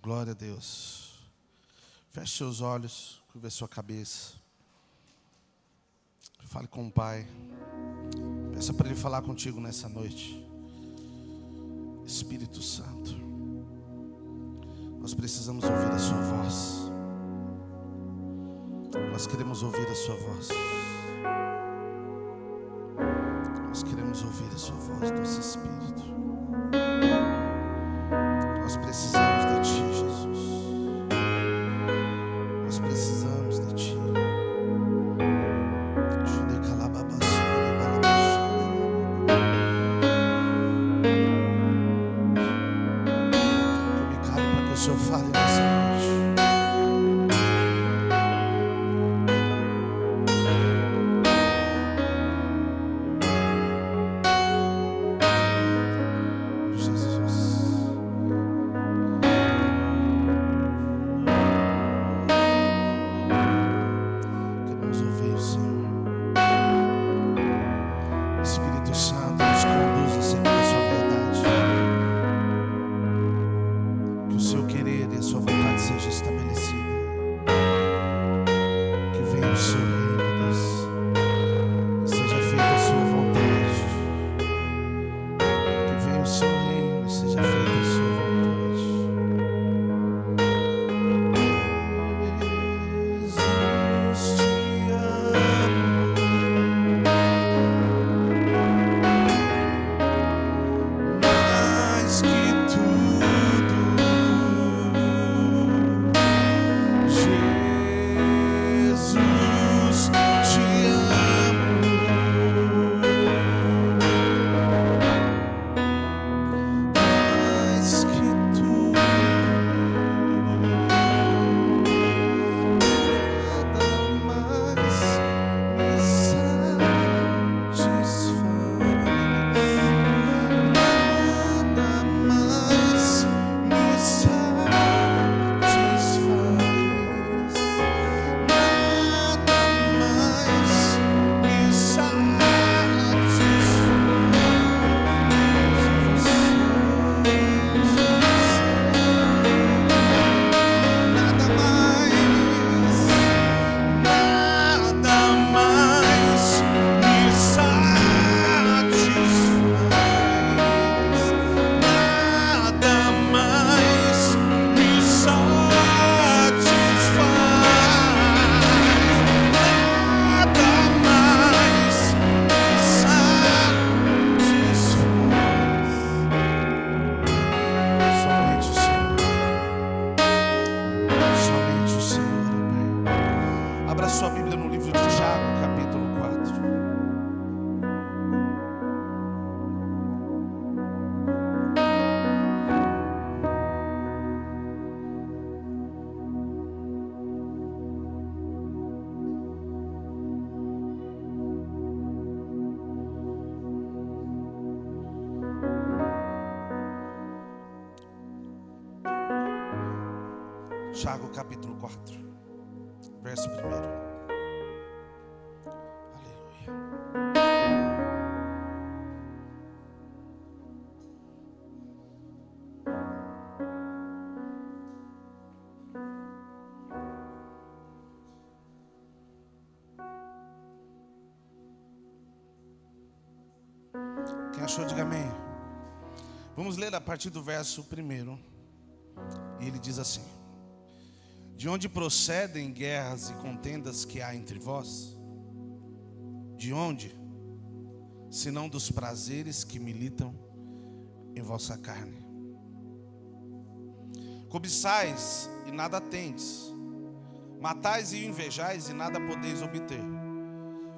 Glória a Deus. Feche seus olhos, curva sua cabeça. Fale com o Pai. Peça para Ele falar contigo nessa noite. Espírito Santo, nós precisamos ouvir a sua voz. Nós queremos ouvir a sua voz. Nós queremos ouvir a sua voz, doce Espírito. Nós precisamos de Ti, Jesus. Nós precisamos de Ti. Eu me calo para que o Senhor fale nessa noite. Sua Bíblia no livro de Tiago, capítulo 4. Tiago, capítulo 4, verso 1. Quem achou, diga amém. Vamos ler a partir do verso 1. E ele diz assim: de onde procedem guerras e contendas que há entre vós? De onde? Senão dos prazeres que militam em vossa carne. Cobiçais e nada tendes, matais e invejais e nada podeis obter.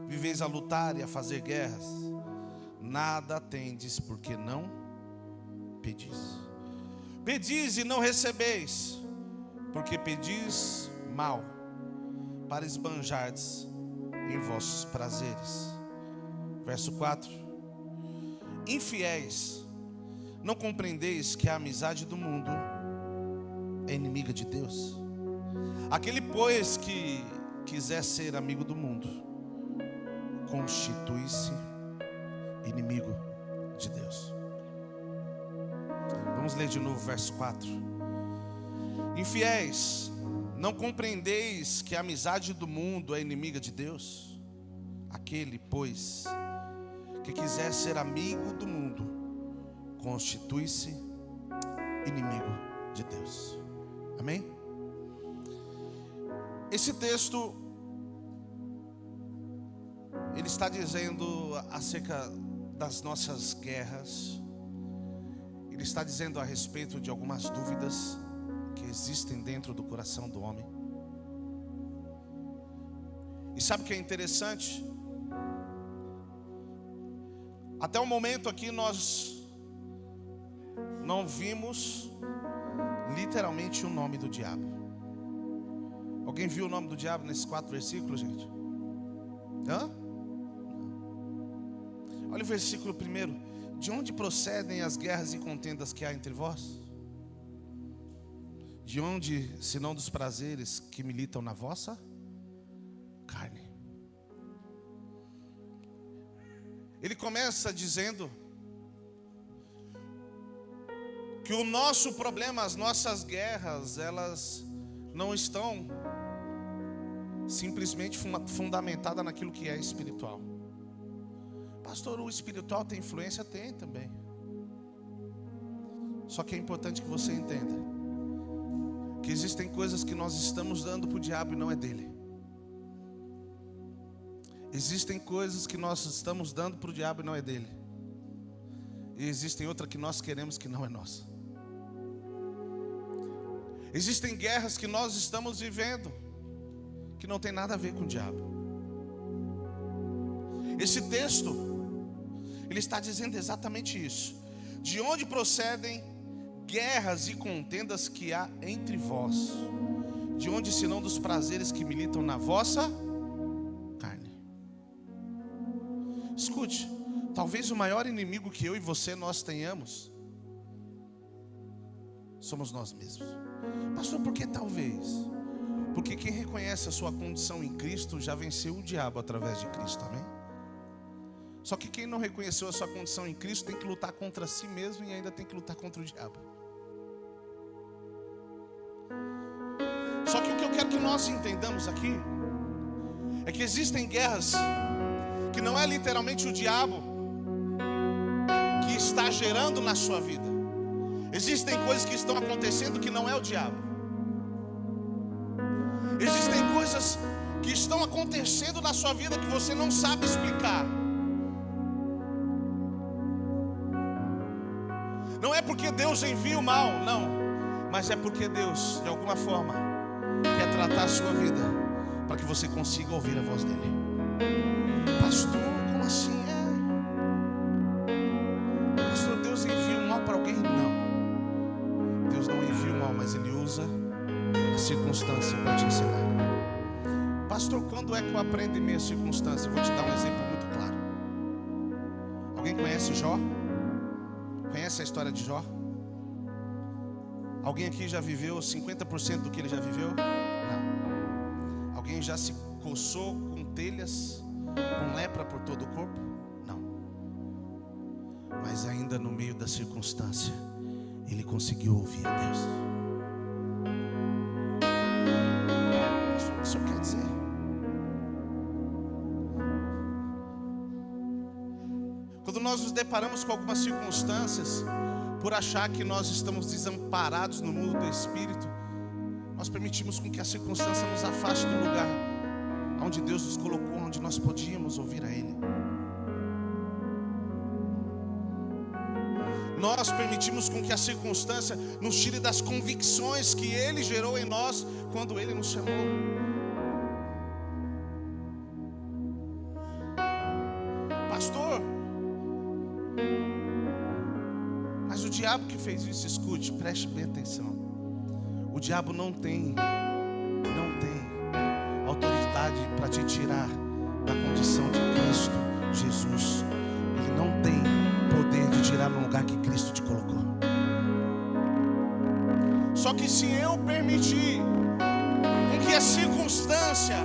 Viveis a lutar e a fazer guerras, nada tendes porque não pedis. Pedis e não recebeis, porque pedis mal, para esbanjardes em vossos prazeres. Verso 4. Infiéis, não compreendeis que a amizade do mundo é inimiga de Deus? Aquele, pois, que quiser ser amigo do mundo, constitui-se inimigo de Deus. Vamos ler de novo o verso 4. Infiéis, não compreendeis que a amizade do mundo é inimiga de Deus? Aquele, pois, que quiser ser amigo do mundo, constitui-se inimigo de Deus. Amém? Esse texto, ele está dizendo acerca das nossas guerras. Ele está dizendo a respeito de algumas dúvidas que existem dentro do coração do homem. E sabe o que é interessante? Até o momento aqui nós não vimos literalmente o nome do diabo. Alguém viu o nome do diabo nesses 4 versículos, gente? Hã? Olha o versículo 1. De onde procedem as guerras e contendas que há entre vós? De onde, senão dos prazeres que militam na vossa carne? Ele começa dizendo que o nosso problema, as nossas guerras, elas não estão simplesmente fundamentadas naquilo que é espiritual. Pastor, o espiritual tem influência? Tem também. Só que é importante que você entenda que existem coisas que nós estamos dando para o diabo e não é dele. Existem coisas que nós estamos dando para o diabo e não é dele. E existem outras que nós queremos que não é nossa. Existem guerras que nós estamos vivendo que não tem nada a ver com o diabo. Esse texto, ele está dizendo exatamente isso. De onde procedem guerras e contendas que há entre vós? De onde senão dos prazeres que militam na vossa carne? Escute, talvez o maior inimigo que eu e você nós tenhamos somos nós mesmos. Pastor, por que talvez? Porque quem reconhece a sua condição em Cristo já venceu o diabo através de Cristo, amém? Só que quem não reconheceu a sua condição em Cristo tem que lutar contra si mesmo e ainda tem que lutar contra o diabo. Só que o que eu quero que nós entendamos aqui é que existem guerras que não é literalmente o diabo que está gerando na sua vida. Existem coisas que estão acontecendo que não é o diabo. Existem coisas que estão acontecendo na sua vida que você não sabe explicar. Não é porque Deus envia o mal, não. Mas é porque Deus, de alguma forma, quer tratar a sua vida para que você consiga ouvir a voz dele. Pastor, como assim? Pastor, Deus envia o mal para alguém? Não. Deus não envia o mal, mas Ele usa a circunstância para te ensinar. Pastor, quando é que eu aprendo em meia circunstância? Eu vou te dar um exemplo muito claro. Alguém conhece Jó? Conhece a história de Jó? Alguém aqui já viveu 50% do que ele já viveu? Não. Alguém já se coçou com telhas, com lepra por todo o corpo? Não. Mas ainda no meio da circunstância, ele conseguiu ouvir a Deus. Isso o senhor quer dizer? Quando nós nos deparamos com algumas circunstâncias, por achar que nós estamos desamparados no mundo do Espírito, nós permitimos com que a circunstância nos afaste do lugar onde Deus nos colocou, onde nós podíamos ouvir a Ele. Nós permitimos com que a circunstância nos tire das convicções que Ele gerou em nós quando Ele nos chamou. Pastor, mas o diabo que fez isso, escute, preste bem atenção. O diabo não tem autoridade para te tirar da condição de Cristo Jesus. Ele não tem poder de tirar no lugar que Cristo te colocou. Só que se eu permitir com que a circunstância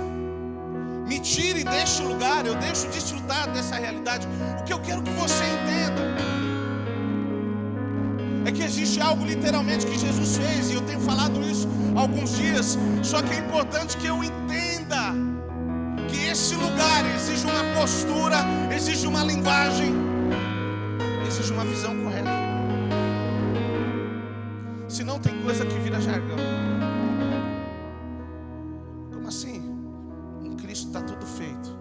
me tire deste lugar, eu deixo de desfrutar dessa realidade. O que eu quero que você entenda é Porque existe algo literalmente que Jesus fez, e eu tenho falado isso há alguns dias. Só que é importante que eu entenda que esse lugar exige uma postura, exige uma linguagem, exige uma visão correta. Senão tem coisa que vira jargão. Como assim? Em Cristo está tudo feito.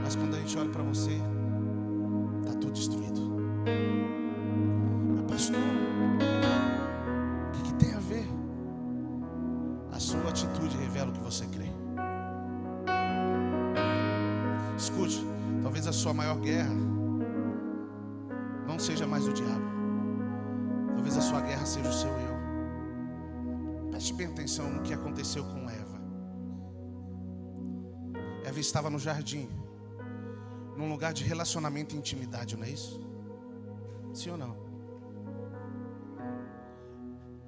Mas quando a gente olha para você, está tudo destruído. Mas pastor, o que tem a ver? A sua atitude revela o que você crê. Escute, talvez a sua maior guerra não seja mais o diabo. Talvez a sua guerra seja o seu eu. Preste bem atenção no que aconteceu com Eva. Eva estava no jardim, num lugar de relacionamento e intimidade, não é isso? Sim ou não?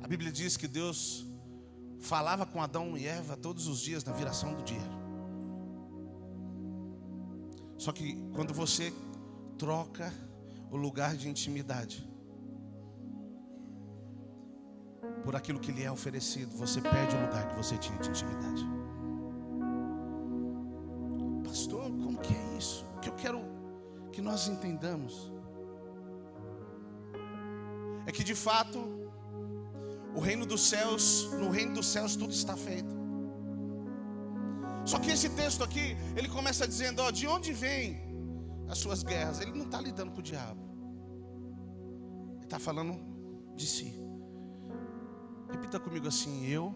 A Bíblia diz que Deus falava com Adão e Eva todos os dias na viração do dia. Só que quando você troca o lugar de intimidade por aquilo que lhe é oferecido, você perde o lugar que você tinha de intimidade. Pastor, como que é isso? O que eu quero que nós entendamos é que de fato o reino dos céus, no reino dos céus tudo está feito. Só que esse texto aqui, ele começa dizendo, ó, de onde vem as suas guerras? Ele não está lidando com o diabo, ele está falando de si. Repita comigo assim: eu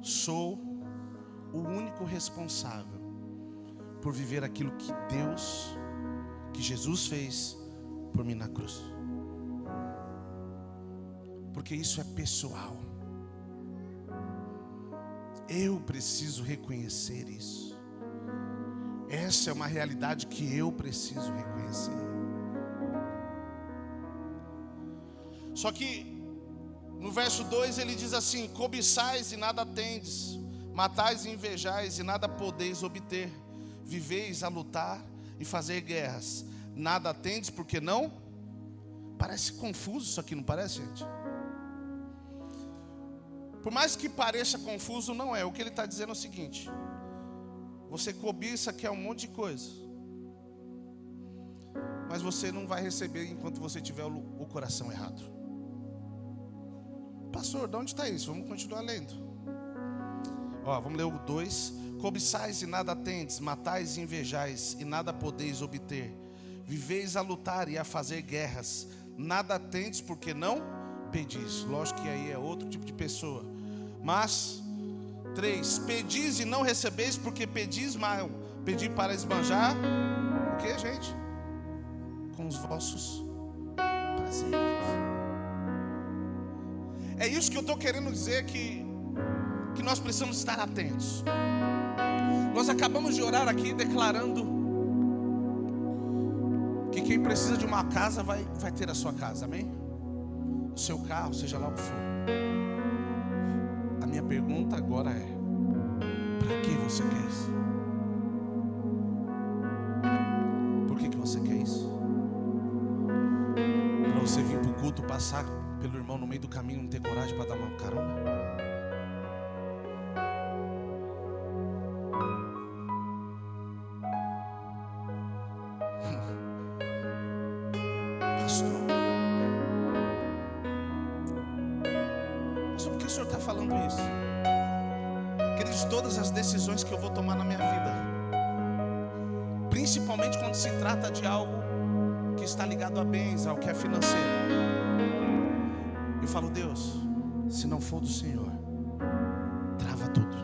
sou o único responsável por viver aquilo que Deus, que Jesus fez por mim na cruz. Porque isso é pessoal. Eu preciso reconhecer isso. Essa é uma realidade que eu preciso reconhecer. Só que no verso 2 ele diz assim: cobiçais e nada tendes, matais e invejais e nada podeis obter, viveis a lutar e fazer guerras, nada tendes porque não. Parece confuso isso aqui, não parece, gente? Por mais que pareça confuso, não é. O que ele está dizendo é o seguinte: você cobiça, quer um monte de coisa, mas você não vai receber enquanto você tiver o coração errado. Pastor, de onde está isso? Vamos continuar lendo. Ó, vamos ler o 2. Cobiçais e nada tendes, matais e invejais e nada podeis obter, viveis a lutar e a fazer guerras, nada tendes porque não pedis. Lógico que aí é outro tipo de pessoa. Mas 3, pedis e não recebeis porque pedis mal. Pedir para esbanjar o que, gente? Com os vossos prazeres. É isso que eu estou querendo dizer, que nós precisamos estar atentos. Nós acabamos de orar aqui declarando que quem precisa de uma casa vai ter a sua casa, amém? O seu carro, seja lá o que for. A minha pergunta agora é: para que você quer isso? Por que você quer isso? Para você vir para o culto, passar pelo irmão no meio do caminho, não ter coragem para dar uma carona? Pastor, por que o senhor está falando isso? Queridos, todas as decisões que eu vou tomar na minha vida, principalmente quando se trata de algo que está ligado a bens, ao que é financeiro, eu falo: Deus, se não for do Senhor, trava tudo.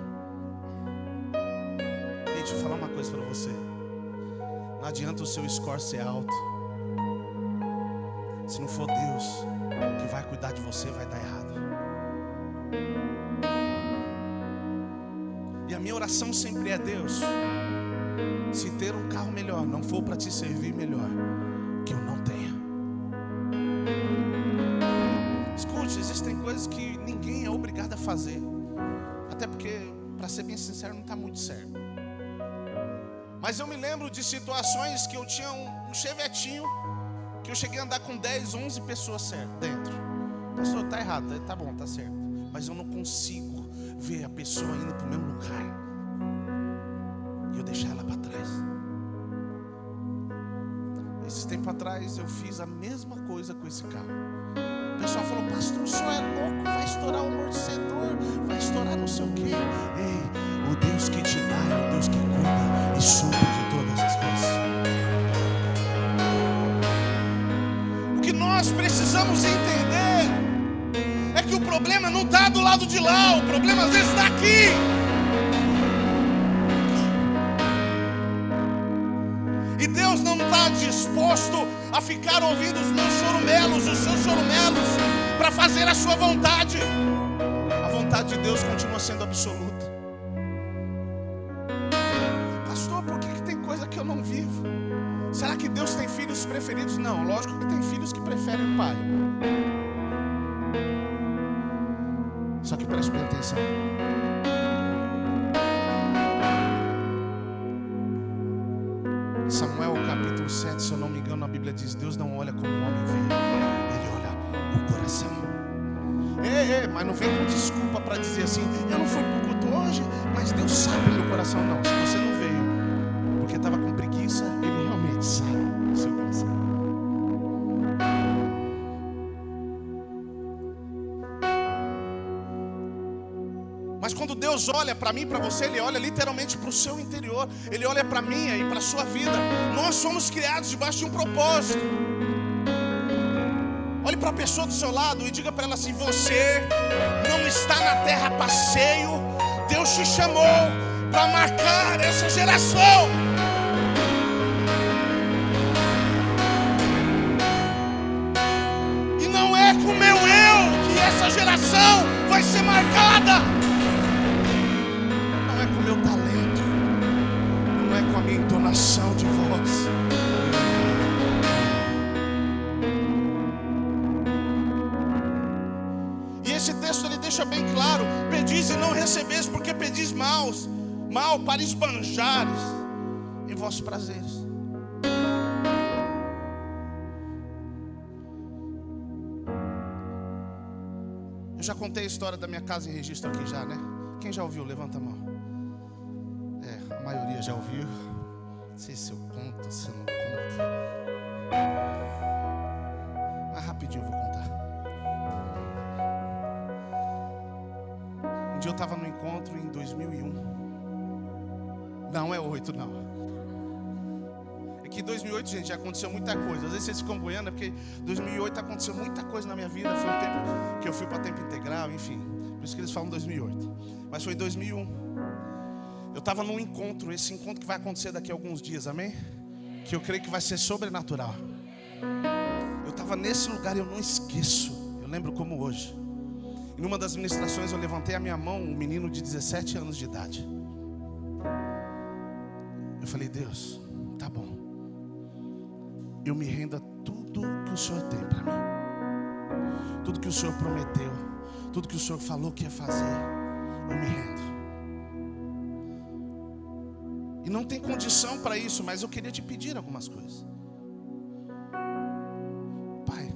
Ei, deixa eu falar uma coisa para você: não adianta o seu score ser alto, se não for Deus que vai cuidar de você, vai dar errado. E a minha oração sempre é: Deus, se ter um carro melhor não for para te servir melhor, que eu não tenha. Escute, existem coisas que ninguém é obrigado a fazer, até porque, para ser bem sincero, não está muito certo. Mas eu me lembro de situações que eu tinha um chevetinho que eu cheguei a andar com 10, 11 pessoas certas dentro. Pastor, tá errado, tá bom, tá certo. Mas eu não consigo ver a pessoa indo para o mesmo lugar e eu deixar ela para trás. Esse tempo atrás eu fiz a mesma coisa com esse carro. O pessoal falou: pastor, o senhor é louco, vai estourar o amortecedor, vai estourar não sei o quê. Ei, o Deus que te dá é o Deus que cuida e supre de todas as coisas. O que nós precisamos entender é que o problema não está do lado de lá, o problema às vezes está aqui. E Deus não está disposto a ficar ouvindo os meus chorumelos, os seus chorumelos, para fazer a sua vontade. A vontade de Deus continua sendo absoluta. Pastor, por que tem coisa que eu não vivo? Será que Deus tem filhos preferidos? Não, lógico que tem filhos que preferem o pai. Só que preste bem atenção. Samuel capítulo 7, se eu não me engano, a Bíblia diz: Deus não olha como o homem vê, Ele olha o coração. Mas não vem com desculpa para dizer assim: eu não fui para o culto hoje, mas Deus sabe o meu coração. Não, se você não veio porque estava com preguiça, Ele realmente sabe o seu coração. Mas quando Deus olha para mim e para você, Ele olha literalmente para o seu interior. Ele olha para mim e para a sua vida. Nós somos criados debaixo de um propósito. Olhe para a pessoa do seu lado e diga para ela assim: você não está na terra a passeio. Deus te chamou para marcar essa geração. E não é com o meu eu que essa geração vai ser marcada. Meu talento, não é com a minha entonação de voz. E esse texto ele deixa bem claro: pedis e não recebeis, porque pedis mal para esbanjares em vossos prazeres. Eu já contei a história da minha casa em registro aqui já, né? Quem já ouviu? Levanta a mão. A maioria já ouviu. Não sei se eu conto, se eu não conto. Mas rapidinho eu vou contar. Um dia eu estava no encontro em 2001. Não é 8, não. É que em 2008, gente, já aconteceu muita coisa. Às vezes vocês ficam boiando, porque em 2008 aconteceu muita coisa na minha vida. Foi um tempo que eu fui para tempo integral, enfim. Por isso que eles falam 2008. Mas foi em 2001. Eu estava num encontro, esse encontro que vai acontecer daqui a alguns dias, amém? Que eu creio que vai ser sobrenatural. Eu estava nesse lugar e eu não esqueço, eu lembro como hoje. Em uma das ministrações eu levantei a minha mão, um menino de 17 anos de idade. Eu falei: Deus, tá bom. Eu me rendo a tudo que o Senhor tem para mim. Tudo que o Senhor prometeu, tudo que o Senhor falou que ia fazer, eu me rendo. E não tem condição para isso, mas eu queria te pedir algumas coisas. Pai,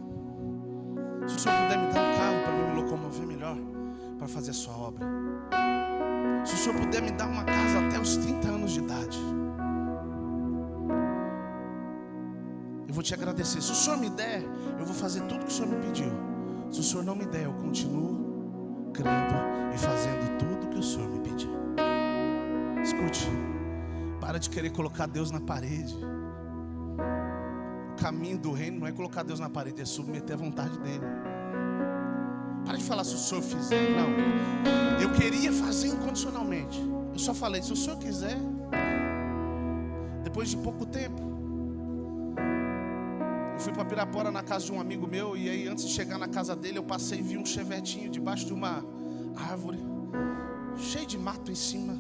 se o Senhor puder me dar um carro para me locomover melhor, para fazer a sua obra. Se o Senhor puder me dar uma casa até os 30 anos de idade, eu vou te agradecer. Se o Senhor me der, eu vou fazer tudo que o Senhor me pediu. Se o Senhor não me der, eu continuo crendo e fazendo tudo que o Senhor me pediu. Escute. Para de querer colocar Deus na parede. O caminho do reino não é colocar Deus na parede, é submeter a vontade dele. Para de falar: se o Senhor fizer. Não, eu queria fazer incondicionalmente. Eu só falei: se o Senhor quiser. Depois de pouco tempo, eu fui para Pirapora na casa de um amigo meu. E aí antes de chegar na casa dele, eu passei e vi um chevetinho debaixo de uma árvore, cheio de mato em cima,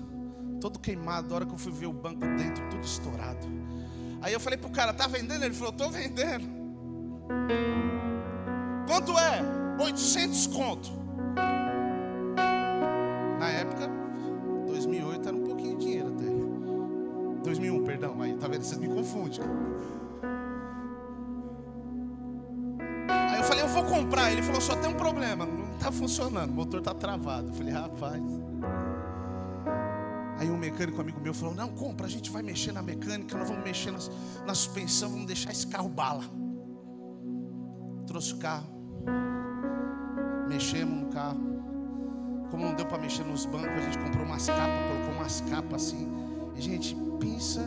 todo queimado. A hora que eu fui ver o banco dentro, tudo estourado. Aí eu falei pro cara: tá vendendo? Ele falou: tô vendendo. Quanto é? 800 conto. Na época, 2008 era um pouquinho de dinheiro até. 2001, perdão. Aí, tá vendo? Vocês me confundem. vou comprar. Ele falou, só tem um problema, não está funcionando, o motor está travado. Eu falei, rapaz. Aí um mecânico amigo meu falou, não, compra, a gente vai mexer na mecânica, nós vamos mexer na suspensão, vamos deixar esse carro bala. Trouxe o carro, mexemos no carro. Como não deu para mexer nos bancos, a gente comprou umas capas, colocou umas capas assim. E gente, pensa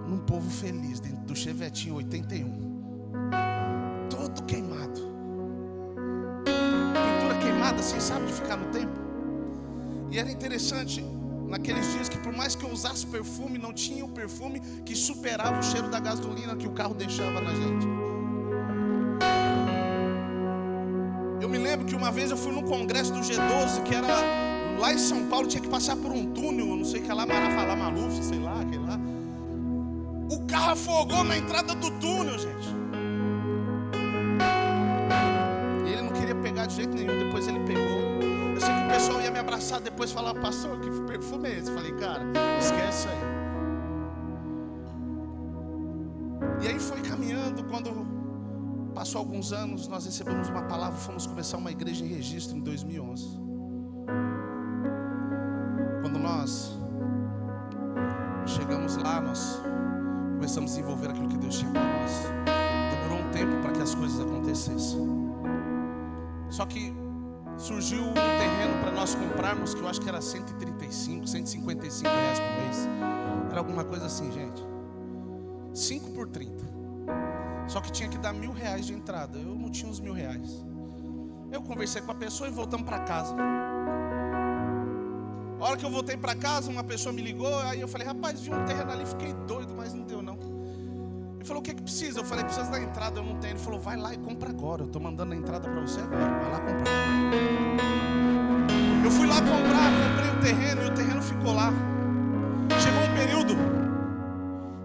num povo feliz dentro do Chevetinho 81. Todo queimado. Pintura queimada assim, sabe, de ficar no tempo. E era interessante naqueles dias que por mais que eu usasse perfume, não tinha o perfume que superava o cheiro da gasolina que o carro deixava na gente. Eu me lembro que uma vez eu fui num congresso do G12, que era lá em São Paulo, tinha que passar por um túnel, não sei o que lá, Marafalá Maluf, sei lá, aquele lá. O carro afogou na entrada do túnel, gente. E ele não queria pegar de jeito nenhum, depois ele pegou. Eu sei que o pessoal ia me abraçar depois e falar, pastor, que perfume é esse? Eu falei, cara, esquece aí. E aí foi caminhando, quando passou alguns anos, nós recebemos uma palavra, fomos começar uma igreja em Registro em 2011. Quando nós chegamos lá, nós começamos a desenvolver aquilo que Deus tinha para nós. Demorou um tempo para que as coisas acontecessem. Só que surgiu um terreno para nós comprarmos, que eu acho que era 135, 155 reais por mês. Era alguma coisa assim, gente. 5 por 30. Só que tinha que dar R$1.000 de entrada. Eu não tinha uns R$1.000. Eu conversei com a pessoa e voltamos para casa. A hora que eu voltei para casa, uma pessoa me ligou. Aí eu falei, rapaz, vi um terreno ali, fiquei doido, mas não deu não. Ele falou, o que precisa? Eu falei, precisa da entrada, eu não tenho. Ele falou, vai lá e compra agora. Eu estou mandando a entrada para você agora, vai lá comprar. Eu fui lá comprar, comprei o terreno e o terreno ficou lá. Chegou um período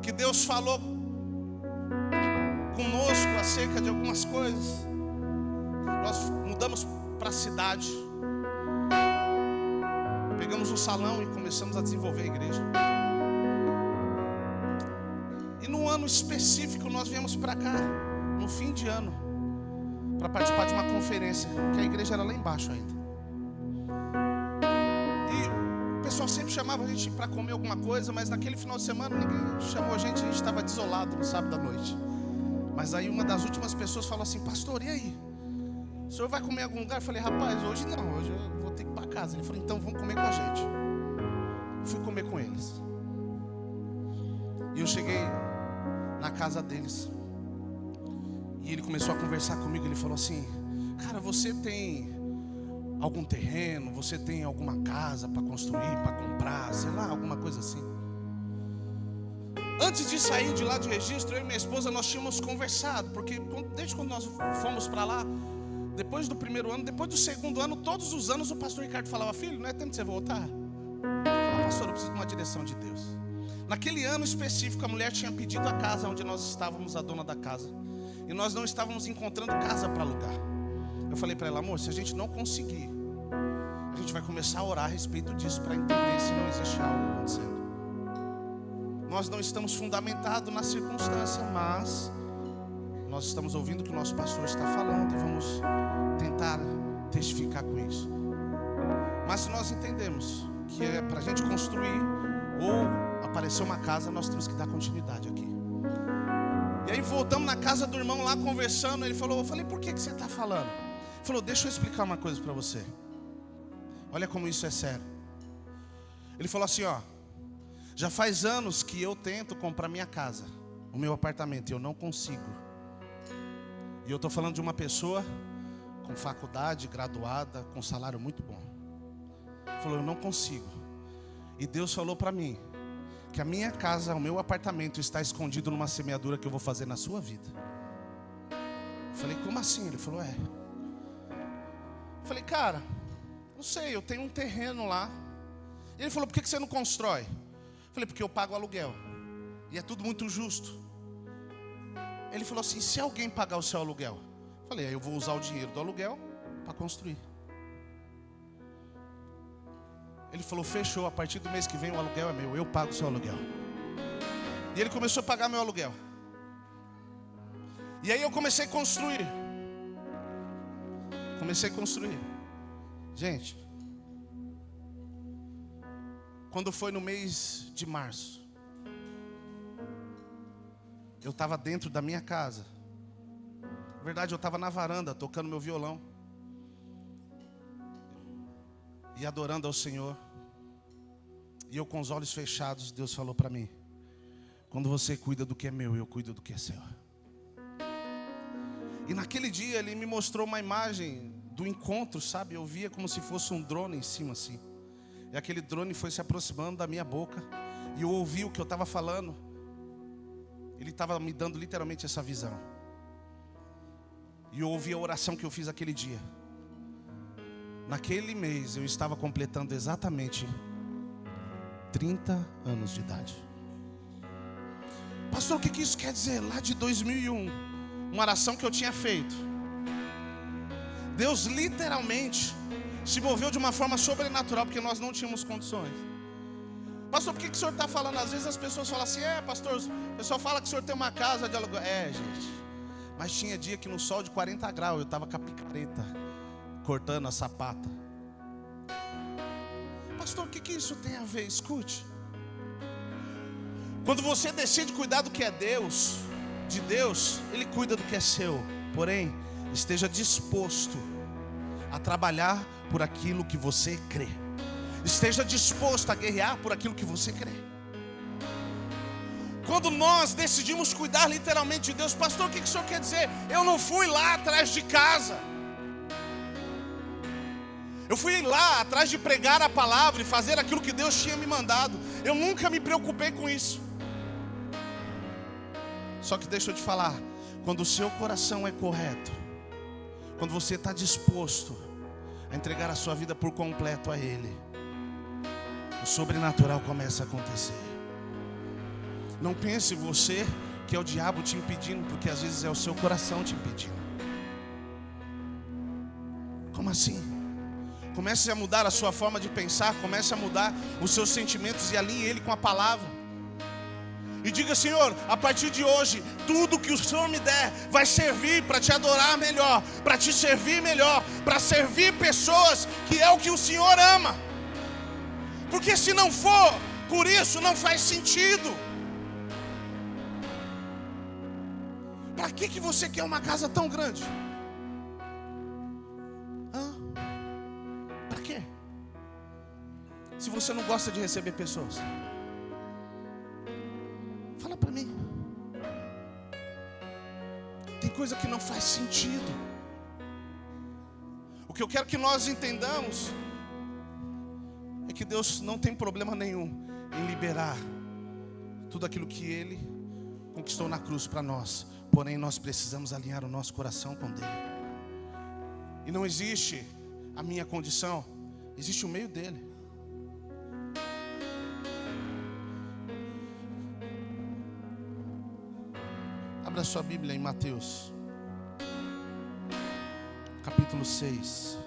que Deus falou conosco acerca de algumas coisas. Nós mudamos para a cidade, pegamos um salão e começamos a desenvolver a igreja. E no ano específico nós viemos para cá, no fim de ano, para participar de uma conferência, que a igreja era lá embaixo ainda. E o pessoal sempre chamava a gente para comer alguma coisa, mas naquele final de semana ninguém chamou a gente estava desolado no sábado à noite. Mas aí uma das últimas pessoas falou assim, pastor, e aí? O senhor vai comer em algum lugar? Eu falei, rapaz, hoje não, hoje eu vou ter que ir para casa. Ele falou, então vamos comer com a gente. Eu fui comer com eles. E eu cheguei na casa deles. E ele começou a conversar comigo. Ele falou assim, cara, você tem algum terreno? Você tem alguma casa para construir, para comprar? Sei lá, alguma coisa assim. Antes de sair de lá de Registro, eu e minha esposa, nós tínhamos conversado. Porque desde quando nós fomos para lá, depois do primeiro ano, depois do segundo ano, todos os anos o pastor Ricardo falava, filho, não é tempo de você voltar? Eu falei, pastor, eu preciso de uma direção de Deus. Naquele ano específico, a mulher tinha pedido a casa onde nós estávamos, a dona da casa. E nós não estávamos encontrando casa para alugar. Eu falei para ela, amor, se a gente não conseguir, a gente vai começar a orar a respeito disso, para entender se não existe algo acontecendo. Nós não estamos fundamentados na circunstância, mas nós estamos ouvindo o que o nosso pastor está falando e vamos tentar testificar com isso. Mas se nós entendemos que é para a gente construir ou aparecer uma casa, nós temos que dar continuidade aqui. E aí voltamos na casa do irmão lá conversando. Ele falou, eu falei, por que você está falando? Ele falou, deixa eu explicar uma coisa para você. Olha como isso é sério. Ele falou assim, ó, já faz anos que eu tento comprar minha casa, o meu apartamento, e eu não consigo. E eu estou falando de uma pessoa com faculdade, graduada, com salário muito bom. Ele falou, eu não consigo. E Deus falou para mim que a minha casa, o meu apartamento está escondido numa semeadura que eu vou fazer na sua vida. Eu falei, como assim? Ele falou, é. Eu falei, cara, não sei, eu tenho um terreno lá. E ele falou, por que você não constrói? Eu falei, porque eu pago aluguel. E é tudo muito justo. Ele falou assim, se alguém pagar o seu aluguel? Eu falei, eu vou usar o dinheiro do aluguel para construir. Ele falou, fechou, a partir do mês que vem o aluguel é meu, eu pago o seu aluguel. E ele começou a pagar meu aluguel. E aí eu comecei a construir. Comecei a construir. Gente, quando foi no mês de março, eu estava dentro da minha casa. Na verdade, eu estava na varanda, tocando meu violão e adorando ao Senhor. E eu com os olhos fechados, Deus falou para mim: quando você cuida do que é meu, eu cuido do que é seu. E naquele dia Ele me mostrou uma imagem do encontro, sabe? Eu via como se fosse um drone em cima assim. E aquele drone foi se aproximando da minha boca. E eu ouvi o que eu estava falando. Ele estava me dando literalmente essa visão. E eu ouvi a oração que eu fiz aquele dia. Naquele mês eu estava completando exatamente 30 anos de idade. Pastor, o que isso quer dizer? Lá de 2001, uma oração que eu tinha feito, Deus literalmente se moveu de uma forma sobrenatural, porque nós não tínhamos condições. Pastor, por que o senhor está falando? Às vezes as pessoas falam assim: pastor, o pessoal fala que o senhor tem uma casa de aluguel. Gente, mas tinha dia que no sol de 40 graus eu estava com a picareta cortando a sapata. Pastor, o que isso tem a ver? Escute. Quando você decide cuidar do que é de Deus, Ele cuida do que é seu. Porém, esteja disposto a trabalhar por aquilo que você crê. Esteja disposto a guerrear por aquilo que você crê. Quando nós decidimos cuidar literalmente de Deus, pastor, o que o senhor quer dizer? Eu não fui lá atrás de casa. Eu fui lá atrás de pregar a palavra e fazer aquilo que Deus tinha me mandado. Eu nunca me preocupei com isso. Só que deixa eu te falar, quando o seu coração é correto, quando você está disposto a entregar a sua vida por completo a Ele, o sobrenatural começa a acontecer. Não pense você que é o diabo te impedindo, porque às vezes é o seu coração te impedindo. Como assim? Comece a mudar a sua forma de pensar, comece a mudar os seus sentimentos e alinhe ele com a palavra. E diga: Senhor, a partir de hoje, tudo que o Senhor me der vai servir para te adorar melhor, para te servir melhor, para servir pessoas, que é o que o Senhor ama. Porque se não for por isso, não faz sentido. Para que você quer uma casa tão grande? Para quê? Se você não gosta de receber pessoas, fala para mim. Tem coisa que não faz sentido. O que eu quero que nós entendamos é que Deus não tem problema nenhum em liberar tudo aquilo que Ele conquistou na cruz para nós. Porém, nós precisamos alinhar o nosso coração com dele. E não existe a minha condição, existe o meio dele. Abra sua Bíblia em Mateus, capítulo 6.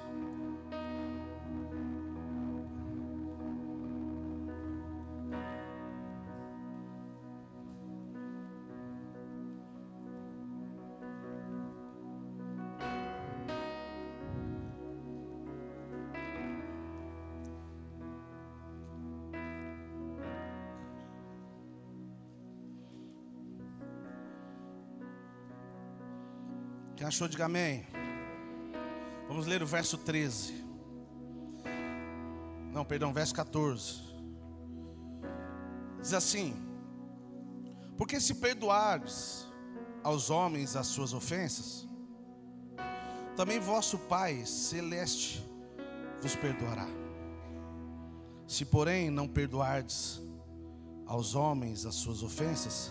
Quem achou, diga amém. Vamos ler o verso 13. Não, perdão, verso 14. Diz assim: porque se perdoares aos homens as suas ofensas, também vosso Pai Celeste vos perdoará. Se porém não perdoardes aos homens as suas ofensas,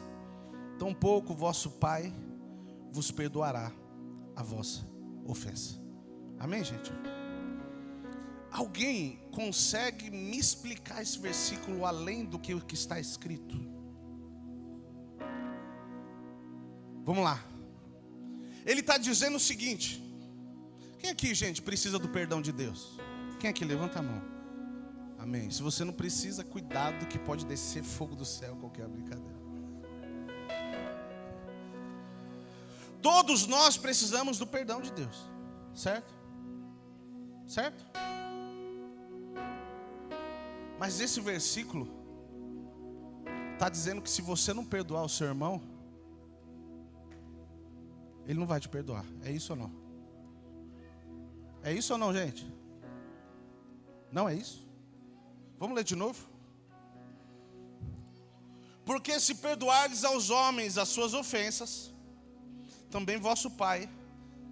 tampouco vosso Pai vos perdoará a vossa ofensa. Amém, gente? Alguém consegue me explicar esse versículo além do que está escrito? Vamos lá. Ele está dizendo o seguinte: quem aqui, gente, precisa do perdão de Deus? Quem aqui? Levanta a mão. Amém. Se você não precisa, cuidado que pode descer fogo do céu, qualquer brincadeira. Todos nós precisamos do perdão de Deus, certo? Certo? Mas esse versículo está dizendo que se você não perdoar o seu irmão, ele não vai te perdoar. É isso ou não? É isso ou não, gente? Não é isso? Vamos ler de novo? Porque se perdoardes aos homens as suas ofensas, também vosso Pai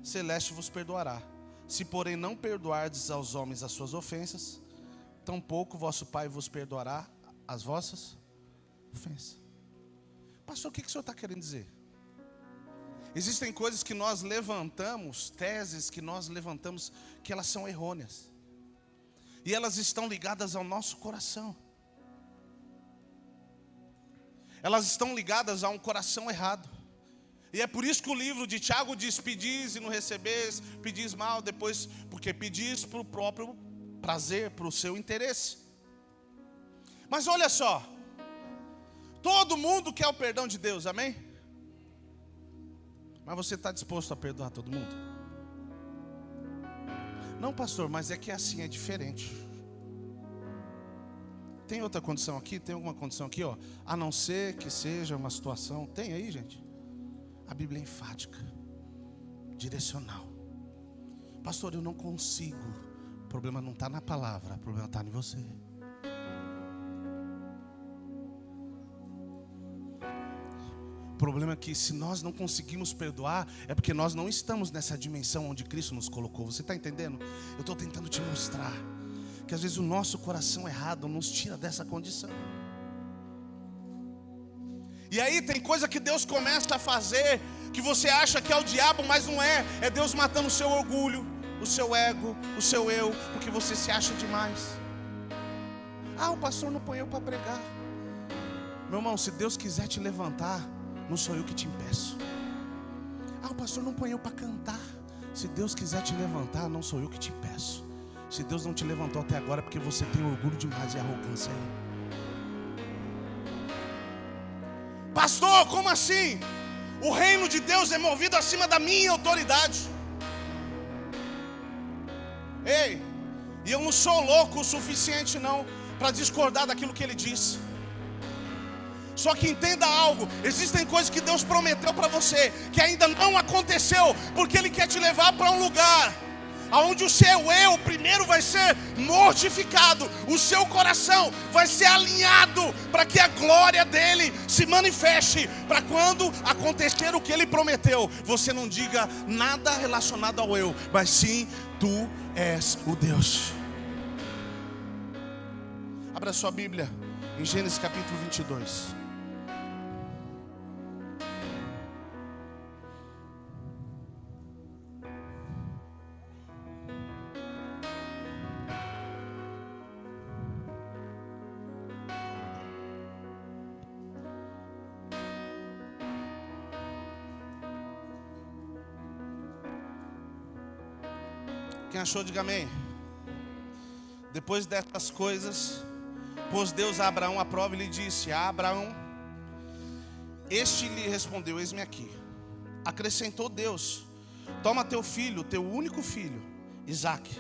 Celeste vos perdoará. Se porém não perdoardes aos homens as suas ofensas, tampouco vosso Pai vos perdoará as vossas ofensas. Pastor, o que o senhor está querendo dizer? Existem coisas que nós levantamos, teses que nós levantamos, que elas são errôneas. E elas estão ligadas ao nosso coração. Elas estão ligadas a um coração errado. E é por isso que o livro de Tiago diz: pedis e não recebeis, pedis mal, depois, porque pedis para o próprio prazer, para o seu interesse. Mas olha só, todo mundo quer o perdão de Deus, amém? Mas você está disposto a perdoar todo mundo? Não, pastor, mas é que assim é diferente. Tem outra condição aqui? Tem alguma condição aqui, ó? A não ser que seja uma situação. Tem aí, gente? A Bíblia é enfática, direcional. Pastor, eu não consigo. O problema não está na palavra, o problema está em você. O problema é que se nós não conseguimos perdoar, é porque nós não estamos nessa dimensão onde Cristo nos colocou. Você está entendendo? Eu estou tentando te mostrar que às vezes o nosso coração errado nos tira dessa condição. E aí tem coisa que Deus começa a fazer, que você acha que é o diabo, mas não é. É Deus matando o seu orgulho, o seu ego, o seu eu, porque você se acha demais. Ah, o pastor não põe eu para pregar. Meu irmão, se Deus quiser te levantar, não sou eu que te impeço. Ah, o pastor não põe eu para cantar. Se Deus quiser te levantar, não sou eu que te impeço. Se Deus não te levantou até agora, é porque você tem orgulho demais e arrogância aí. Pastor, como assim? O reino de Deus é movido acima da minha autoridade. Ei, e eu não sou louco o suficiente não para discordar daquilo que ele disse. Só que entenda algo, existem coisas que Deus prometeu para você, que ainda não aconteceu, porque Ele quer te levar para um lugar onde o seu eu primeiro vai ser mortificado, o seu coração vai ser alinhado, para que a glória dEle se manifeste, para quando acontecer o que Ele prometeu, você não diga nada relacionado ao eu, mas sim, Tu és o Deus. Abra sua Bíblia em Gênesis capítulo 22. Quem achou, diga amém. Depois dessas coisas, pôs Deus a Abraão à prova e lhe disse: a Abraão, este lhe respondeu: eis-me aqui. Acrescentou Deus: toma teu filho, teu único filho, Isaque,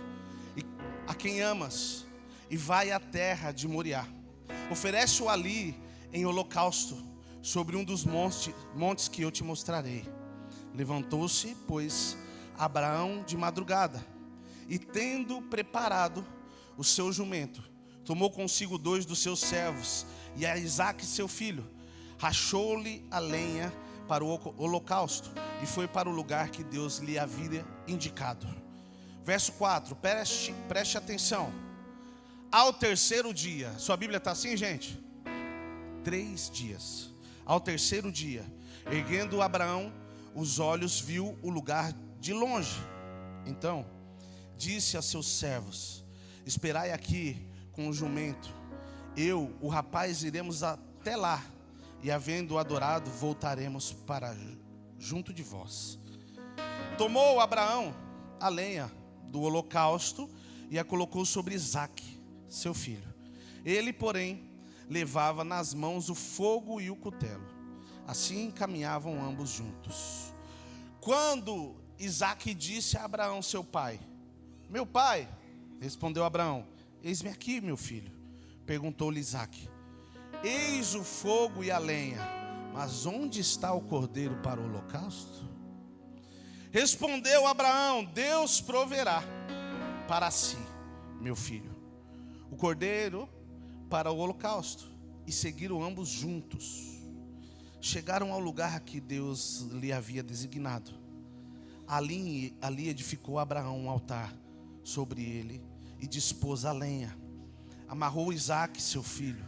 a quem amas, e vai à terra de Moriá. Oferece-o ali em holocausto, sobre um dos montes que eu te mostrarei. Levantou-se, pois, Abraão de madrugada, e tendo preparado o seu jumento, tomou consigo 2 dos seus servos e a Isaque seu filho, rachou-lhe a lenha para o holocausto e foi para o lugar que Deus lhe havia indicado. Verso 4, preste atenção. Ao terceiro dia, sua Bíblia está assim, gente? 3 dias. Ao terceiro dia, erguendo Abraão os olhos, viu o lugar de longe. Então disse a seus servos: esperai aqui com o jumento, eu, o rapaz, iremos até lá, e havendo adorado, voltaremos para junto de vós. Tomou Abraão a lenha do holocausto e a colocou sobre Isaque, seu filho. Ele, porém, levava nas mãos o fogo e o cutelo. Assim caminhavam ambos juntos. Quando Isaque disse a Abraão, seu pai: meu pai, Respondeu Abraão: eis-me aqui, meu filho. Perguntou-lhe Isaque: eis o fogo e a lenha, mas onde está o cordeiro para o holocausto? Respondeu Abraão: Deus proverá para si, meu filho, o cordeiro para o holocausto. E seguiram ambos juntos. Chegaram ao lugar que Deus lhe havia designado. Ali edificou Abraão um altar sobre ele e dispôs a lenha. Amarrou Isaque, seu filho,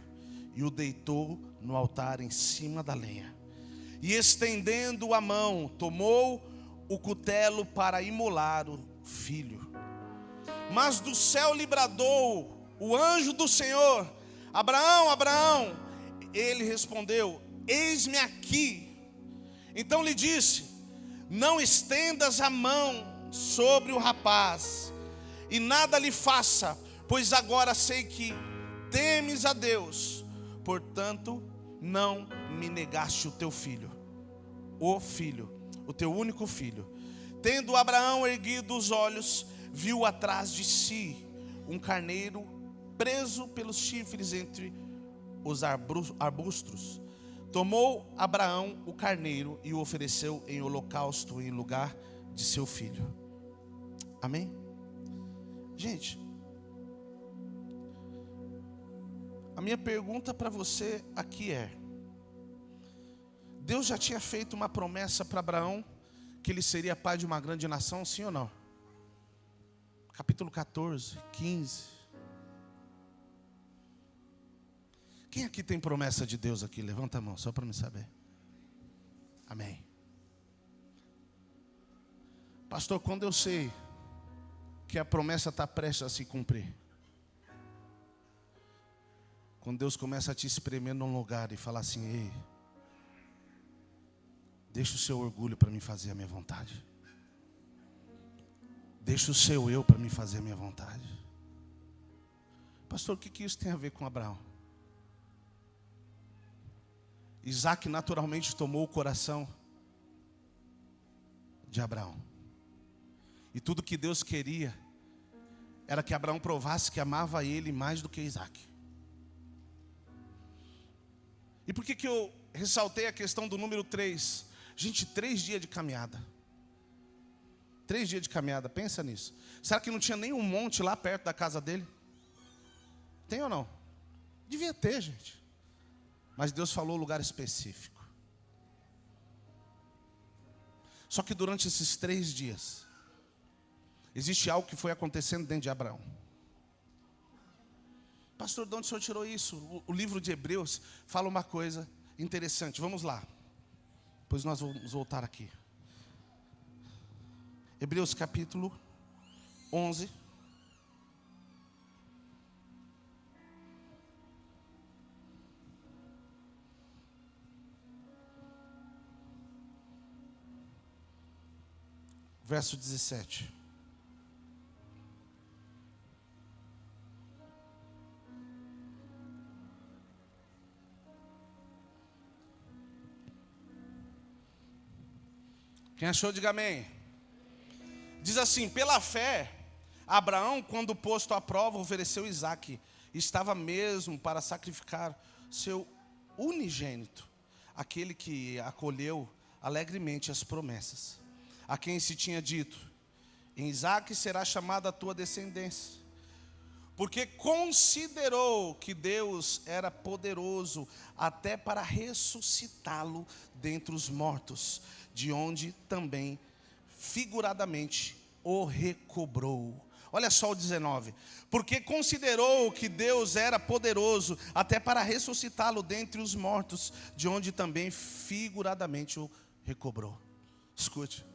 e o deitou no altar em cima da lenha. E estendendo a mão, tomou o cutelo para imolar o filho. Mas do céu lhe bradou o anjo do Senhor: Abraão, Abraão. Ele respondeu: eis-me aqui. Então lhe disse: não estendas a mão sobre o rapaz, e nada lhe faça, pois agora sei que temes a Deus, portanto não me negaste o teu filho, o teu único filho. Tendo Abraão erguido os olhos, viu atrás de si um carneiro preso pelos chifres entre os arbustos. Tomou Abraão o carneiro e o ofereceu em holocausto em lugar de seu filho. Amém? Gente, a minha pergunta para você aqui é: Deus já tinha feito uma promessa para Abraão que ele seria pai de uma grande nação, sim ou não? Capítulo 14, 15. Quem aqui tem promessa de Deus aqui? Levanta a mão, só para me saber. Amém. Pastor, quando eu sei que a promessa está prestes a se cumprir? Quando Deus começa a te espremer num lugar e falar assim: ei, deixa o seu orgulho para me fazer a minha vontade. Deixa o seu eu para me fazer a minha vontade. Pastor, o que isso tem a ver com Abraão? Isaque naturalmente tomou o coração de Abraão. E tudo que Deus queria era que Abraão provasse que amava ele mais do que Isaque. E por que eu ressaltei a questão do número 3? Gente, 3 dias de caminhada. 3 dias de caminhada, pensa nisso. Será que não tinha nenhum monte lá perto da casa dele? Tem ou não? Devia ter, gente. Mas Deus falou lugar específico. Só que durante esses 3 dias, existe algo que foi acontecendo dentro de Abraão. Pastor, de onde o senhor tirou isso? O livro de Hebreus fala uma coisa interessante. Vamos lá. Pois nós vamos voltar aqui. Hebreus capítulo 11. Verso 17. Quem achou, diga amém. Diz assim: pela fé, Abraão, quando posto à prova, ofereceu Isaque. Estava mesmo para sacrificar seu unigênito, aquele que acolheu alegremente as promessas, a quem se tinha dito: em Isaque será chamada a tua descendência. Porque considerou que Deus era poderoso até para ressuscitá-lo dentre os mortos, de onde também figuradamente o recobrou. Olha só o 19. Porque considerou que Deus era poderoso até para ressuscitá-lo dentre os mortos, de onde também figuradamente o recobrou. Escute.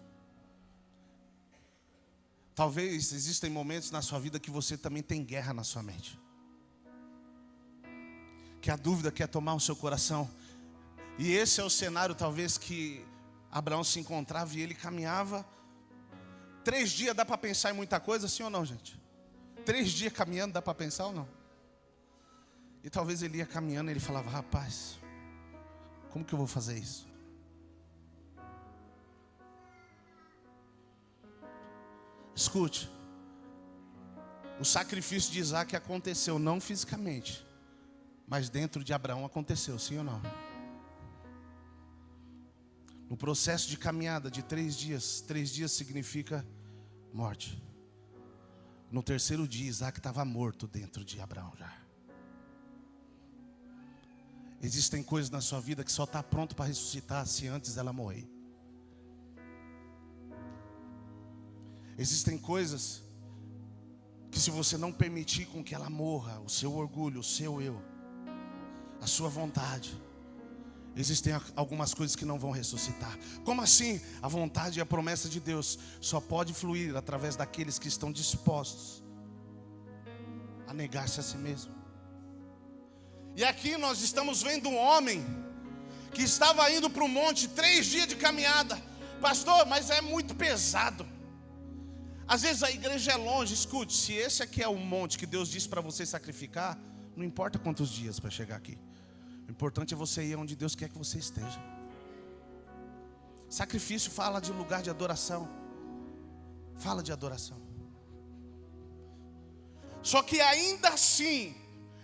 Talvez existem momentos na sua vida que você também tem guerra na sua mente, que a dúvida quer tomar o seu coração. E esse é o cenário talvez que Abraão se encontrava, e ele caminhava. 3 dias dá para pensar em muita coisa, sim ou não, gente? 3 dias caminhando dá para pensar ou não? E talvez ele ia caminhando e ele falava: rapaz, como que eu vou fazer isso? Escute, O sacrifício de Isaac aconteceu não fisicamente, mas dentro de Abraão aconteceu, sim ou não? No processo de caminhada de 3 dias significa morte. No terceiro dia, Isaac estava morto dentro de Abraão já. Existem coisas na sua vida que só está pronto para ressuscitar se antes ela morrer. Existem coisas que se você não permitir com que ela morra, o seu orgulho, o seu eu, a sua vontade, existem algumas coisas que não vão ressuscitar. Como assim? A vontade e a promessa de Deus só pode fluir através daqueles que estão dispostos a negar-se a si mesmo. E aqui nós estamos vendo um homem que estava indo para o monte, 3 dias de caminhada. Pastor, mas é muito pesado. Às vezes a igreja é longe. Escute, se esse aqui é o monte que Deus disse para você sacrificar, não importa quantos dias para chegar aqui. O importante é você ir onde Deus quer que você esteja. Sacrifício fala de lugar de adoração. Fala de adoração. Só que ainda assim,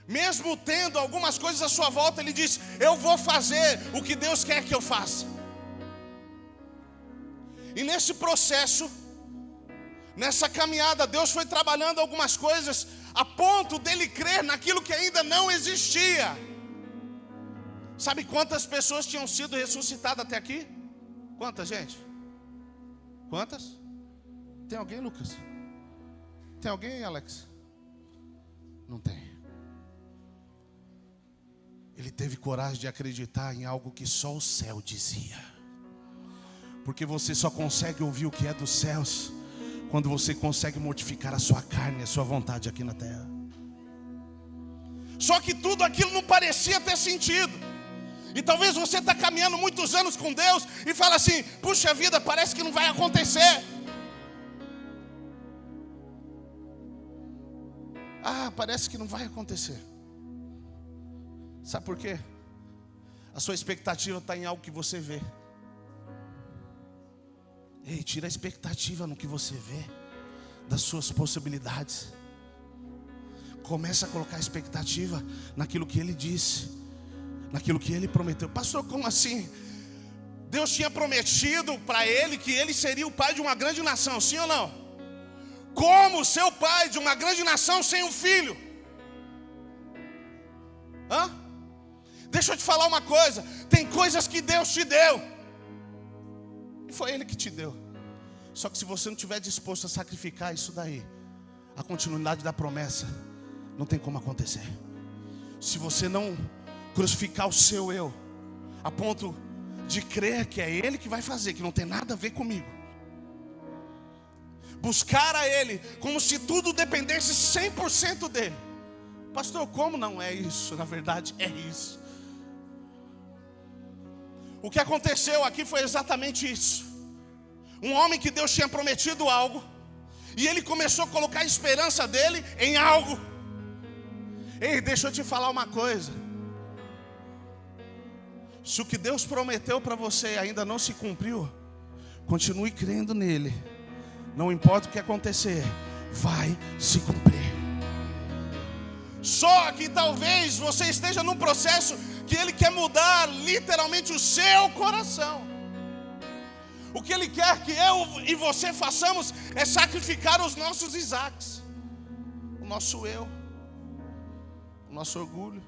mesmo tendo algumas coisas à sua volta, ele diz: eu vou fazer o que Deus quer que eu faça. E nesse processo, nessa caminhada, Deus foi trabalhando algumas coisas a ponto dele crer naquilo que ainda não existia. Sabe quantas pessoas tinham sido ressuscitadas até aqui? Quantas, gente? Quantas? Tem alguém, Lucas? Tem alguém, Alex? Não tem. Ele teve coragem de acreditar em algo que só o céu dizia. Porque você só consegue ouvir o que é dos céus quando você consegue mortificar a sua carne, a sua vontade aqui na terra. Só que tudo aquilo não parecia ter sentido. E talvez você está caminhando muitos anos com Deus e fala assim: puxa vida, parece que não vai acontecer. Parece que não vai acontecer. Sabe por quê? A sua expectativa está em algo que você vê. Ei, tira a expectativa no que você vê, das suas possibilidades. Começa a colocar a expectativa naquilo que Ele disse, naquilo que Ele prometeu. Pastor, como assim? Deus tinha prometido para ele que ele seria o pai de uma grande nação, sim ou não? Como ser o pai de uma grande nação sem um filho? Deixa eu te falar uma coisa. Tem coisas que Deus te deu, e foi Ele que te deu. Só que se você não estiver disposto a sacrificar isso daí, a continuidade da promessa não tem como acontecer. Se você não crucificar o seu eu, a ponto de crer que é Ele que vai fazer, que não tem nada a ver comigo, buscar a Ele como se tudo dependesse 100% dEle. Pastor, como não é isso? Na verdade é isso. O que aconteceu aqui foi exatamente isso. Um homem que Deus tinha prometido algo, e ele começou a colocar a esperança dele em algo. Ei, deixa eu te falar uma coisa. Se o que Deus prometeu para você ainda não se cumpriu, continue crendo nele. Não importa o que acontecer, vai se cumprir. Só que talvez você esteja num processo que Ele quer mudar literalmente o seu coração. O que Ele quer que eu e você façamos é sacrificar os nossos Isaques, o nosso eu, o nosso orgulho.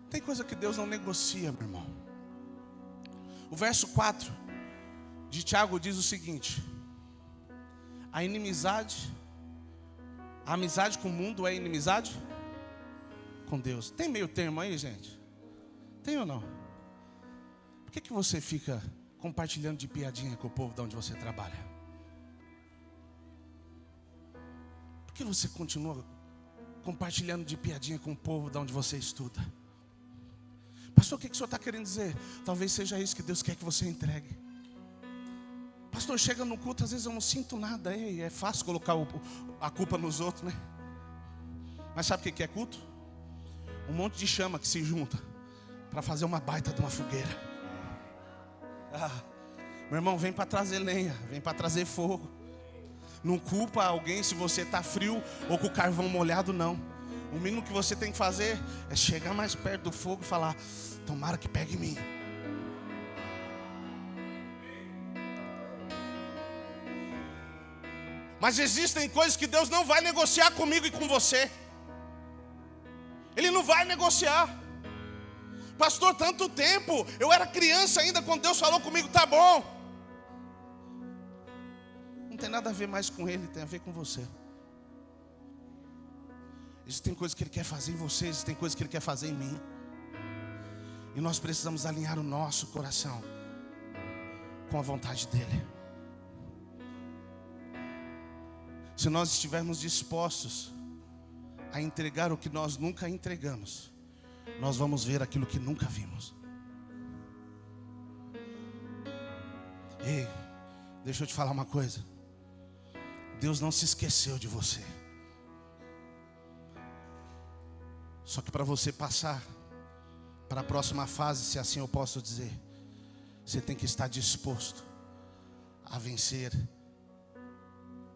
Tem coisa que Deus não negocia, meu irmão. O verso 4 de Tiago diz o seguinte: a amizade com o mundo é inimizade com Deus. Tem meio termo aí, gente? Tem ou não? Por que você fica compartilhando de piadinha com o povo de onde você trabalha? Por que você continua compartilhando de piadinha com o povo de onde você estuda? Pastor, o que o senhor está querendo dizer? Talvez seja isso que Deus quer que você entregue. Pastor, chega no culto, às vezes eu não sinto nada. E é fácil colocar a culpa nos outros, né? Mas sabe o que é culto? Um monte de chama que se junta para fazer uma baita de uma fogueira. Meu irmão, vem para trazer lenha, vem para trazer fogo. Não culpa alguém se você está frio ou com o carvão molhado, não. O mínimo que você tem que fazer é chegar mais perto do fogo e falar: tomara que pegue em mim. Mas existem coisas que Deus não vai negociar comigo e com você. Ele não vai negociar. Pastor, tanto tempo, eu era criança ainda quando Deus falou comigo, tá bom. Não tem nada a ver mais com Ele, tem a ver com você. Existem coisas que Ele quer fazer em você, existem coisas que Ele quer fazer em mim. E nós precisamos alinhar o nosso coração com a vontade dEle. Se nós estivermos dispostos a entregar o que nós nunca entregamos, nós vamos ver aquilo que nunca vimos. Ei, deixa eu te falar uma coisa. Deus não se esqueceu de você. Só que para você passar para a próxima fase, se assim eu posso dizer, você tem que estar disposto a vencer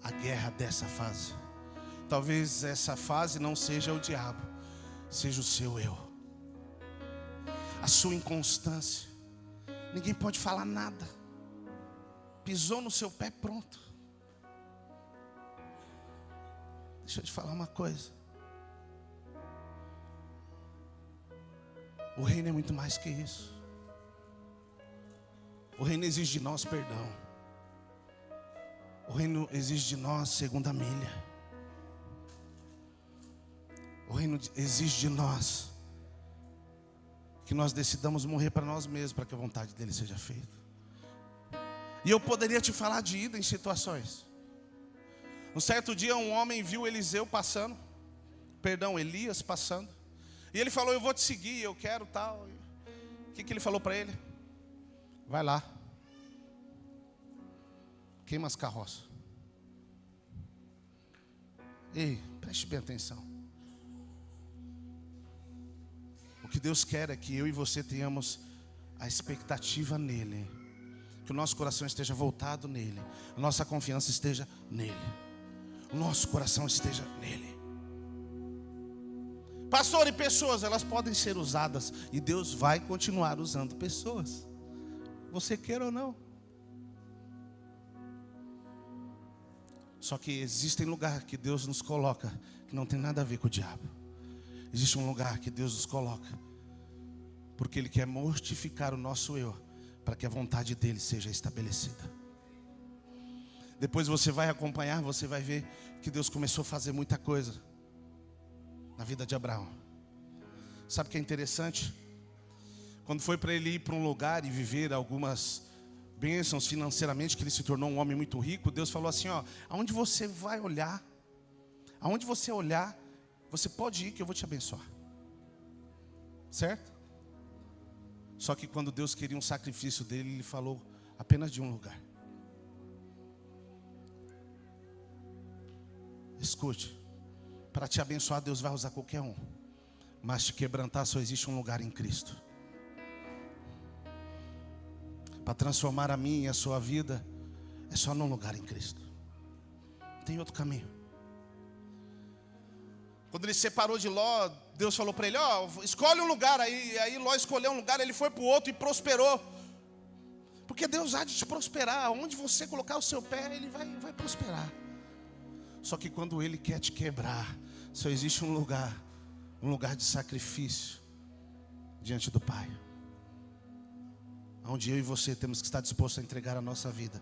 a guerra dessa fase. Talvez essa fase não seja o diabo, seja o seu eu, a sua inconstância. Ninguém pode falar nada. Pisou no seu pé, pronto. Deixa eu te falar uma coisa. O reino é muito mais que isso. O reino exige de nós perdão. O reino exige de nós segunda milha. O reino exige de nós que nós decidamos morrer para nós mesmos, para que a vontade dele seja feita. E eu poderia te falar de ida em situações. Um certo dia um homem viu Elias passando. E ele falou: eu vou te seguir, eu quero tal. O que ele falou para ele? Vai lá, queima as carroças. Ei, preste bem atenção. O que Deus quer é que eu e você tenhamos a expectativa nele, que o nosso coração esteja voltado nele, a nossa confiança esteja nele, o nosso coração esteja nele. Pastor, e pessoas, elas podem ser usadas, e Deus vai continuar usando pessoas, você queira ou não. Só que existe lugar que Deus nos coloca que não tem nada a ver com o diabo. Existe um lugar que Deus nos coloca porque Ele quer mortificar o nosso eu, para que a vontade dEle seja estabelecida. Depois você vai acompanhar, você vai ver que Deus começou a fazer muita coisa na vida de Abraão. Sabe o que é interessante? Quando foi para ele ir para um lugar e viver algumas bênçãos financeiramente, que ele se tornou um homem muito rico, Deus falou assim: ó, aonde você vai olhar, aonde você olhar, você pode ir que eu vou te abençoar. Certo? Só que quando Deus queria um sacrifício dele, Ele falou apenas de um lugar. Escute, para te abençoar Deus vai usar qualquer um, mas te quebrantar só existe um lugar em Cristo. Para transformar a minha e a sua vida é só num lugar em Cristo. Não tem outro caminho. Quando ele separou de Ló, Deus falou para ele: ó, escolhe um lugar aí. E aí Ló escolheu um lugar, ele foi para o outro e prosperou. Porque Deus há de te prosperar. Onde você colocar o seu pé, Ele vai prosperar. Só que quando Ele quer te quebrar, só existe um lugar de sacrifício diante do Pai, onde eu e você temos que estar dispostos a entregar a nossa vida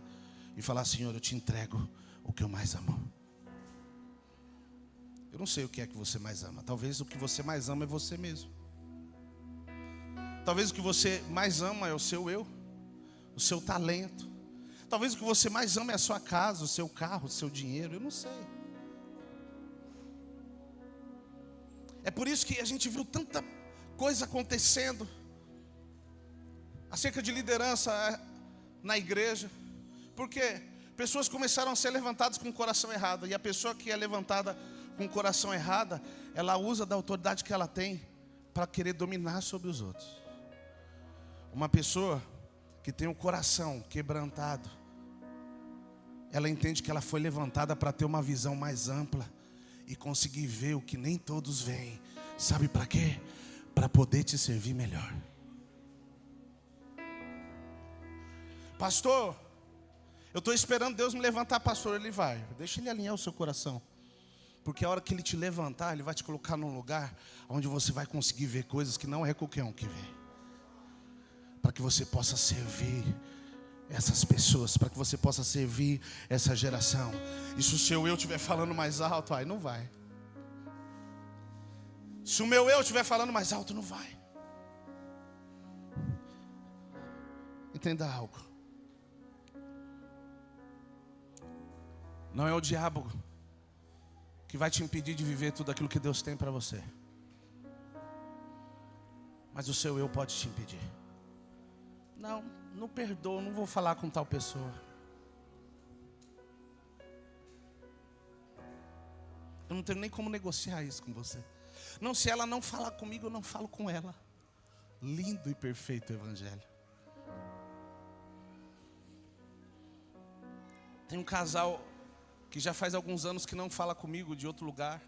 e falar: Senhor, eu te entrego o que eu mais amo. Eu não sei o que é que você mais ama. Talvez o que você mais ama é você mesmo. Talvez o que você mais ama é o seu eu, o seu talento. Talvez o que você mais ama é a sua casa, o seu carro, o seu dinheiro. Eu não sei. É por isso que a gente viu tanta coisa acontecendo acerca de liderança na igreja. Porque pessoas começaram a ser levantadas com o coração errado. E a pessoa que é levantada com o coração errado, ela usa da autoridade que ela tem para querer dominar sobre os outros. Uma pessoa que tem o coração quebrantado, ela entende que ela foi levantada para ter uma visão mais ampla e conseguir ver o que nem todos veem. Sabe para quê? Para poder te servir melhor. Pastor, eu estou esperando Deus me levantar, pastor. Ele vai, deixa Ele alinhar o seu coração. Porque a hora que Ele te levantar, Ele vai te colocar num lugar onde você vai conseguir ver coisas que não é qualquer um que vê. Para que você possa servir essas pessoas, para que você possa servir essa geração. E se o seu eu estiver falando mais alto, aí não vai. Se o meu eu estiver falando mais alto, não vai. Entenda algo. Não é o diabo que vai te impedir de viver tudo aquilo que Deus tem para você. Mas o seu eu pode te impedir. Não perdoa, não vou falar com tal pessoa. Eu não tenho nem como negociar isso com você. Não, se ela não falar comigo, eu não falo com ela. Lindo e perfeito o Evangelho. Tem um casal que já faz alguns anos que não fala comigo de outro lugar.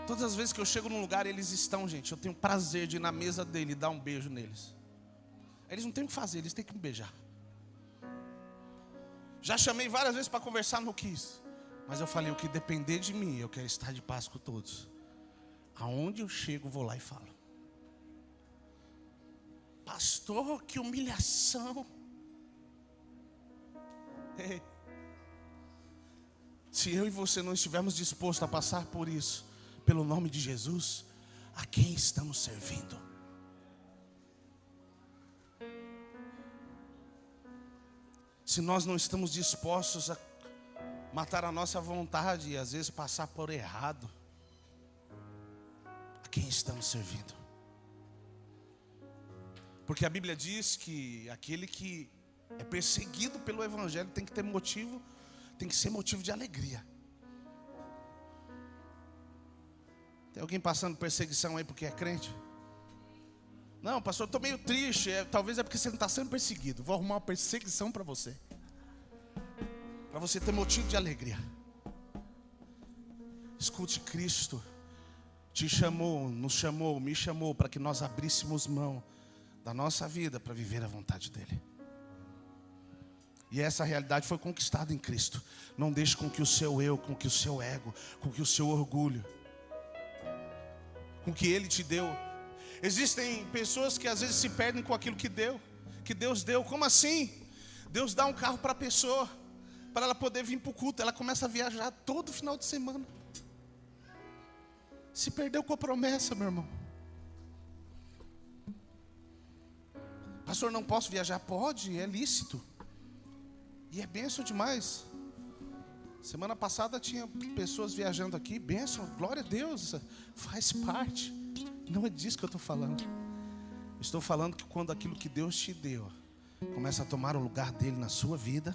Todas as vezes que eu chego num lugar, eles estão, gente. Eu tenho prazer de ir na mesa dele e dar um beijo neles. Eles não têm o que fazer, eles têm que me beijar. Já chamei várias vezes para conversar, não quis. Mas eu falei, o que depender de mim, eu quero estar de paz com todos. Aonde eu chego, vou lá e falo. Pastor, que humilhação. Ei. Se eu e você não estivermos dispostos a passar por isso, pelo nome de Jesus, a quem estamos servindo? Se nós não estamos dispostos a matar a nossa vontade e às vezes passar por errado, a quem estamos servindo? Porque a Bíblia diz que aquele que é perseguido pelo Evangelho tem que ter motivo, tem que ser motivo de alegria. Tem alguém passando perseguição aí porque é crente? Não, pastor, eu estou meio triste. Talvez é porque você não está sendo perseguido. Vou arrumar uma perseguição para você. Para você ter motivo de alegria. Escute, Cristo te chamou, nos chamou, me chamou para que nós abríssemos mão da nossa vida para viver a vontade dEle. E essa realidade foi conquistada em Cristo. Não deixe com que o seu eu, com que o seu ego, com que o seu orgulho, com que Ele te deu. Existem pessoas que às vezes se perdem com aquilo que Deus deu. Como assim? Deus dá um carro para a pessoa, para ela poder vir para o culto. Ela começa a viajar todo final de semana. Se perdeu com a promessa, meu irmão. Pastor, não posso viajar? Pode, é lícito. E é bênção demais. Semana passada tinha pessoas viajando aqui. Bênção, glória a Deus. Faz parte. Não é disso que eu estou falando. Estou falando que quando aquilo que Deus te deu começa a tomar o lugar dele na sua vida,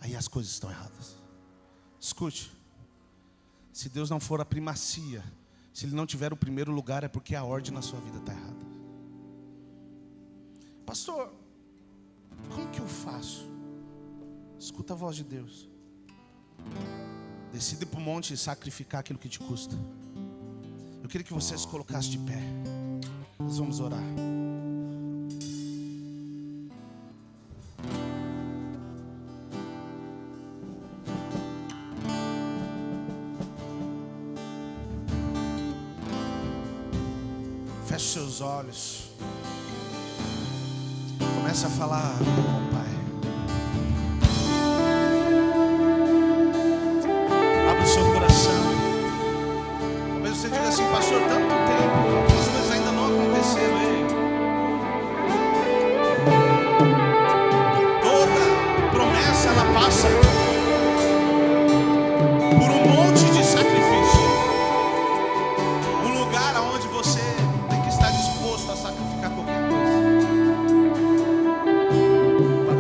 aí as coisas estão erradas. Escute. Se Deus não for a primacia, se Ele não tiver o primeiro lugar, é porque a ordem na sua vida está errada. Pastor, como que eu faço? Escuta a voz de Deus. Decida ir para o monte e sacrificar aquilo que te custa. Eu queria que você se colocasse de pé. Nós vamos orar. Feche seus olhos. Começa a falar com o Pai. Abre o seu coração. Talvez você diga assim, pastor, tanto tempo, as coisas ainda não aconteceram. Ei. Toda promessa ela passa por um monte de sacrifício. Um lugar onde você tem que estar disposto a sacrificar qualquer coisa para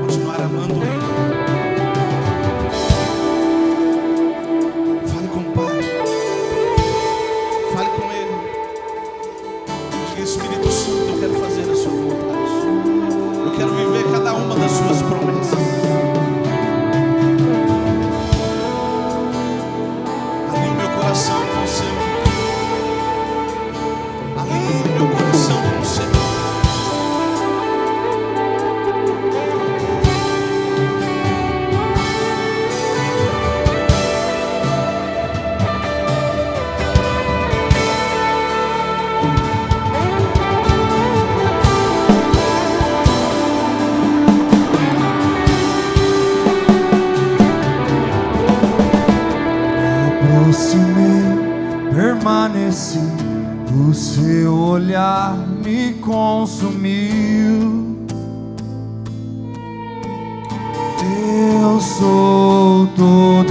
Eu sou todo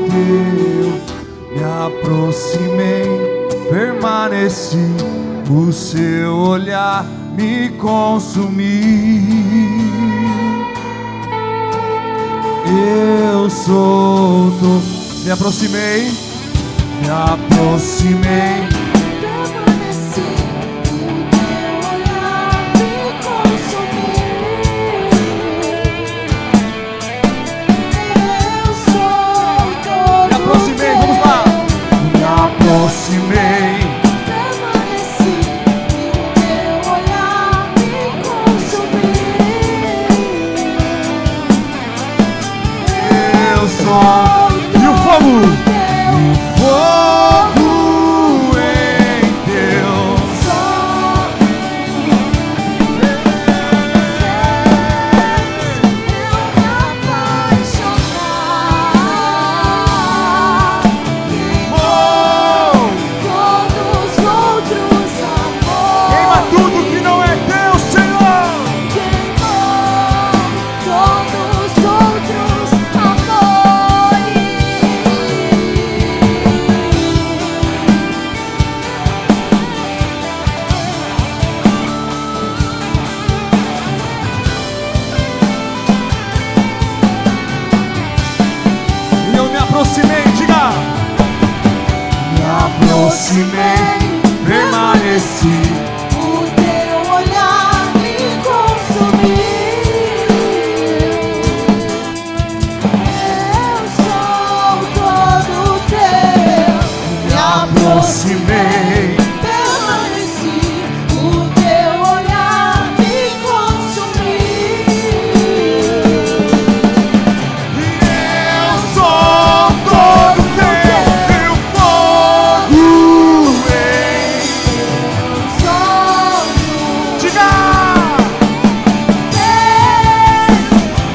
teu, me aproximei, permaneci, o seu olhar me consumiu. Eu sou todo, me aproximei, permaneci, o teu olhar me consumiu. Eu sou todo me aproximei, vamos lá. Me aproximei, permaneci, o teu olhar me consumiu. eu sou. E o fogo em Deus. Queima tudo que não é Deus, Senhor. E eu me aproximei, diga. Me aproximei, permaneci. O teu olhar me consumiu. Eu sou todo teu. Me aproximei, Permaneci. O teu olhar me consumiu. eu sou todo teu. E o fogo em diga.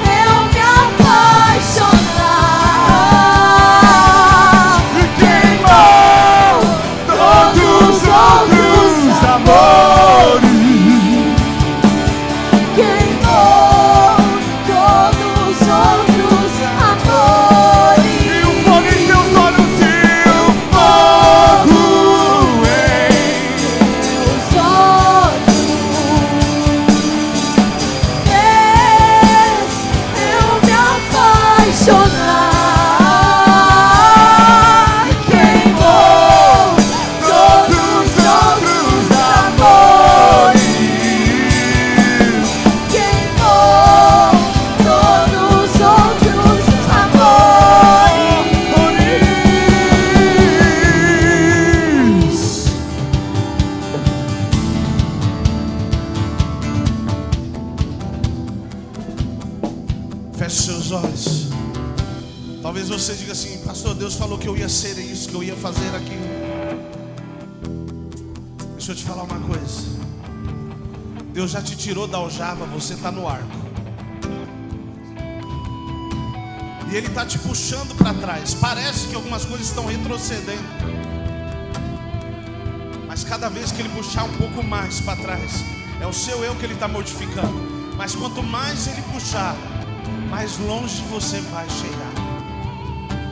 Eu me apaixonar. E queimou todos os outros amores. Queimou todos os outros amores. E o fogo em teus olhos, e o fogo em Os olhos fez eu me apaixonar. Queimou todos os outros amores. Queimou todos os outros amores. Feche seus olhos. Talvez você diga assim: pastor, Deus falou que eu ia ser isso, que eu ia fazer aquilo. Deixa eu te falar uma coisa. Deus já te tirou da aljava, você está no arco. E Ele está te puxando para trás. Parece que algumas coisas estão retrocedendo, mas cada vez que Ele puxar um pouco mais para trás, é o seu eu que Ele está mortificando. Mas quanto mais Ele puxar, mais longe você vai chegar.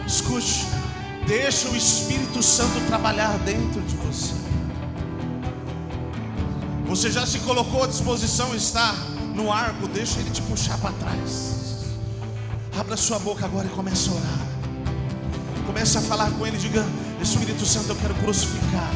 Escute, deixa o Espírito Santo trabalhar dentro de você. Você já se colocou à disposição, está no arco, deixa Ele te puxar para trás. Abra sua boca agora e comece a orar. Comece a falar com Ele, diga: Espírito Santo, eu quero crucificar.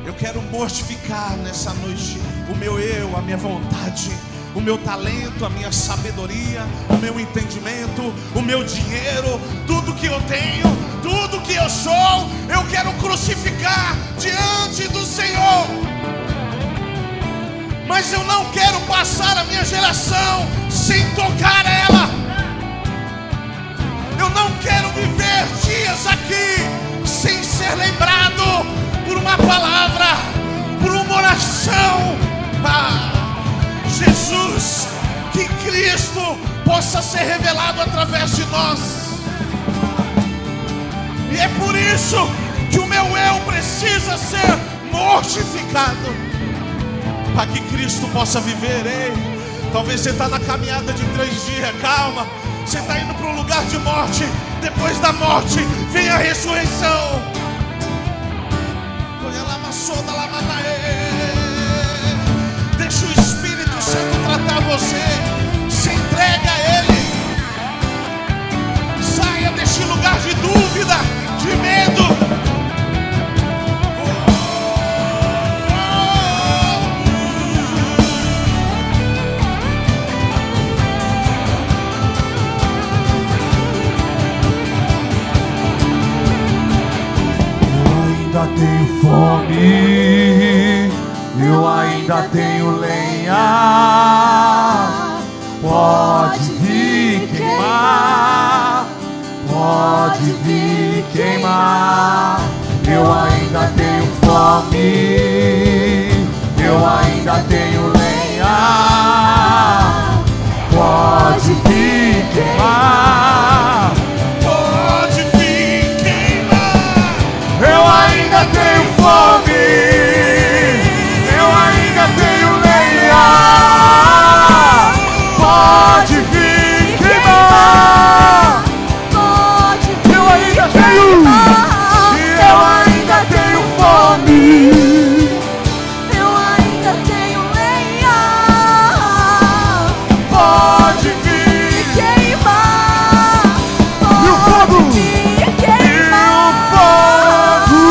Eu quero mortificar nessa noite o meu eu, a minha vontade, o meu talento, a minha sabedoria, o meu entendimento, o meu dinheiro, tudo que eu tenho, tudo que eu sou, eu quero crucificar diante do Senhor. Mas eu não quero passar a minha geração sem tocar ela. Eu não quero viver dias aqui sem ser lembrado por uma palavra, por uma oração. Jesus, que Cristo possa ser revelado através de nós. E é por isso que o meu eu precisa ser mortificado, para que Cristo possa viver. Ei, Talvez você está na caminhada de 3 dias, calma. Você está indo para um lugar de morte. Depois da morte vem a ressurreição. Deixa o Espírito Santo tratar você. Se entrega a Ele. Saia deste lugar de dúvida, de medo. Eu ainda tenho fome, eu ainda tenho lenha. Pode vir queimar, pode vir queimar. Eu ainda tenho fome, eu ainda tenho lenha. Pode vir queimar, Pode vir queimar. eu ainda tenho fome, eu ainda tenho lenha. Pode vir queimar, Pode eu ainda tenho, eu ainda tenho fome. Eu ainda tenho lenha. Pode vir Queimar. e o fogo, Pode e o queimar. fogo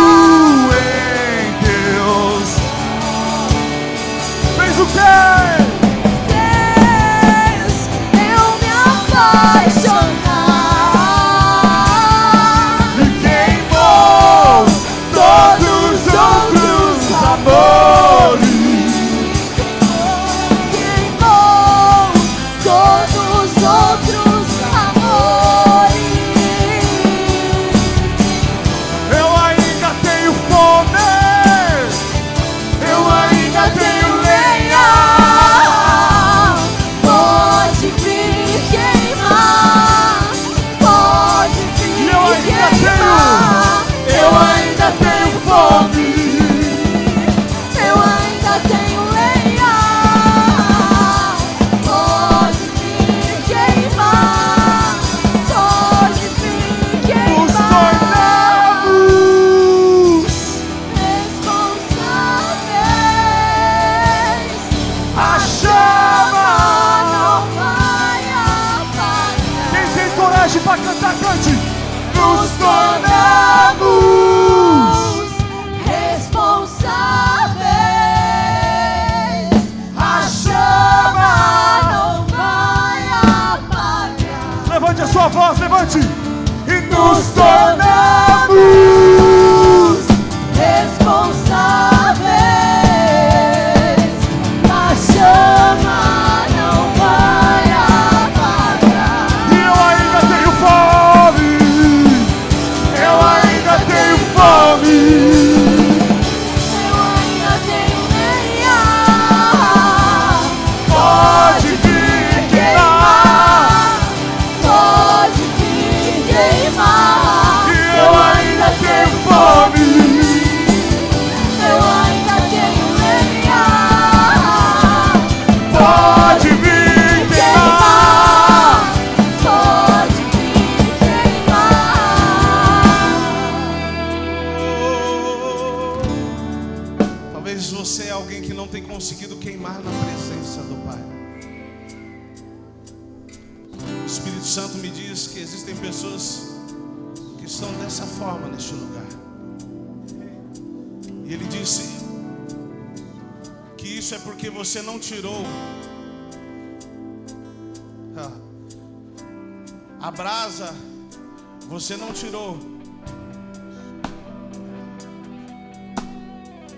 em Deus. Fez o quê? Deus, eu me apaixonar. E queimou todos os outros amores. Queimou todos os outros amores. Eu ainda tenho fome, eu ainda tenho lenha. Pode vir queimar. Pode vir Eu ainda queimar. tenho, eu ainda tenho fome. Eu ainda tenho lenha. Pode vir queimar. Pode vir Nos queimar. tornamos Responsáveis. a chama. Não vai apagar. Quem tem coragem para cantar, cante. Nos tornamos Responsáveis. a chama. Não vai apagar. Levante a sua voz, levante. E nos tornamos Responsáveis. A chama não vai apagar. e eu ainda tenho fome. Eu ainda tenho fome. Eu ainda tenho lenha. Pode vir queimar. Pode vir queimar. E eu ainda tenho fome. Eu ainda tenho lenha. Pode vir queimar. Pode vir queimar. Talvez você é alguém que não tem conseguido queimar na presença do Pai. O Espírito Santo me diz que existem pessoas que estão dessa forma neste lugar. E Ele disse que isso é porque você não tirou a brasa, você não tirou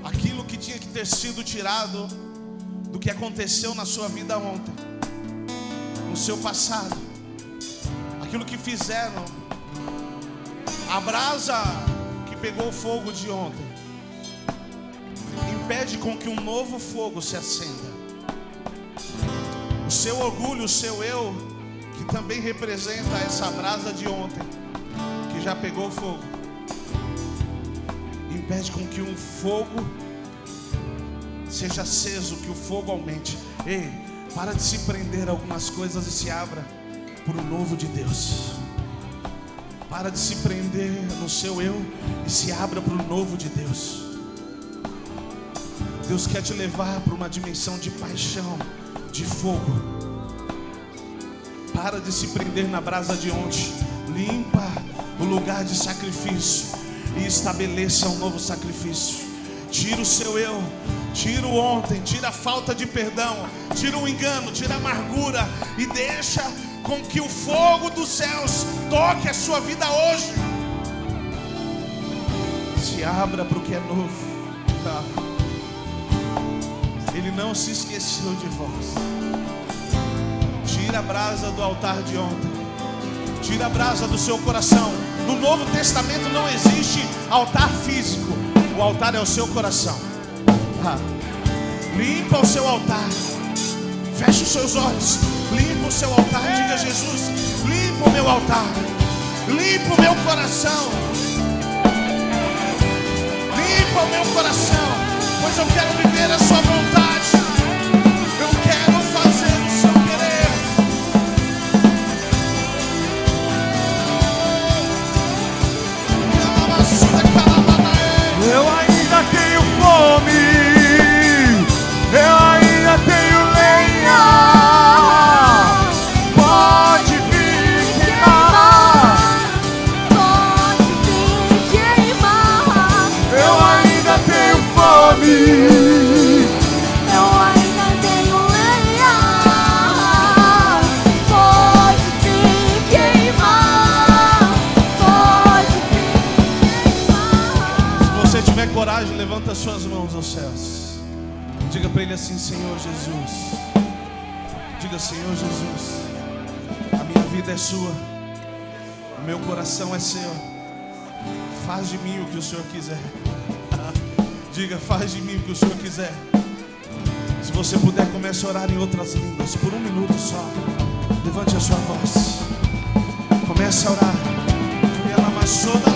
aquilo que tinha que ter sido tirado do que aconteceu na sua vida ontem, no seu passado, aquilo que fizeram, a brasa que pegou o fogo de ontem, impede com que um novo fogo se acenda. O seu orgulho, o seu eu, que também representa essa brasa de ontem, que já pegou fogo, impede com que um fogo seja aceso, que o fogo aumente. Ei, Para de se prender a algumas coisas e se abra para o novo de Deus. Para de se prender no seu eu e se abra para o novo de Deus. Deus quer te levar para uma dimensão de paixão, de fogo. Para de se prender na brasa de ontem. Limpa o lugar de sacrifício e estabeleça um novo sacrifício. Tira o seu eu, tira o ontem, tira a falta de perdão, tira o engano, tira a amargura e deixa com que o fogo dos céus toque a sua vida hoje. Se abra para o que é novo. Ele não se esqueceu de vós. Tira a brasa do altar de ontem. Tira a brasa do seu coração. No Novo Testamento não existe altar físico. O altar é o seu coração. Limpa o seu altar. Feche os seus olhos. Limpa o seu altar. Diga: Jesus, limpa o meu altar. Limpa o meu coração. Limpa o meu coração. Pois eu quero viver a sua vontade. Eu quero fazer o seu querer. Eu ainda tenho fome, eu ainda tenho lenha. Pode vir queimar, pode vir queimar. eu ainda tenho fome, Eu ainda tenho lenha. Pode vir queimar, pode vir queimar. Se você tiver coragem, levanta suas mãos aos céus. Diga para ele assim: Senhor Jesus. Diga: Senhor Jesus, a minha vida é sua, o meu coração é seu. Faz de mim o que o Senhor quiser. Diga: faz de mim o que o Senhor quiser. Se você puder, comece a orar em outras línguas por um minuto só. Levante a sua voz. Comece a orar. E ela amassou.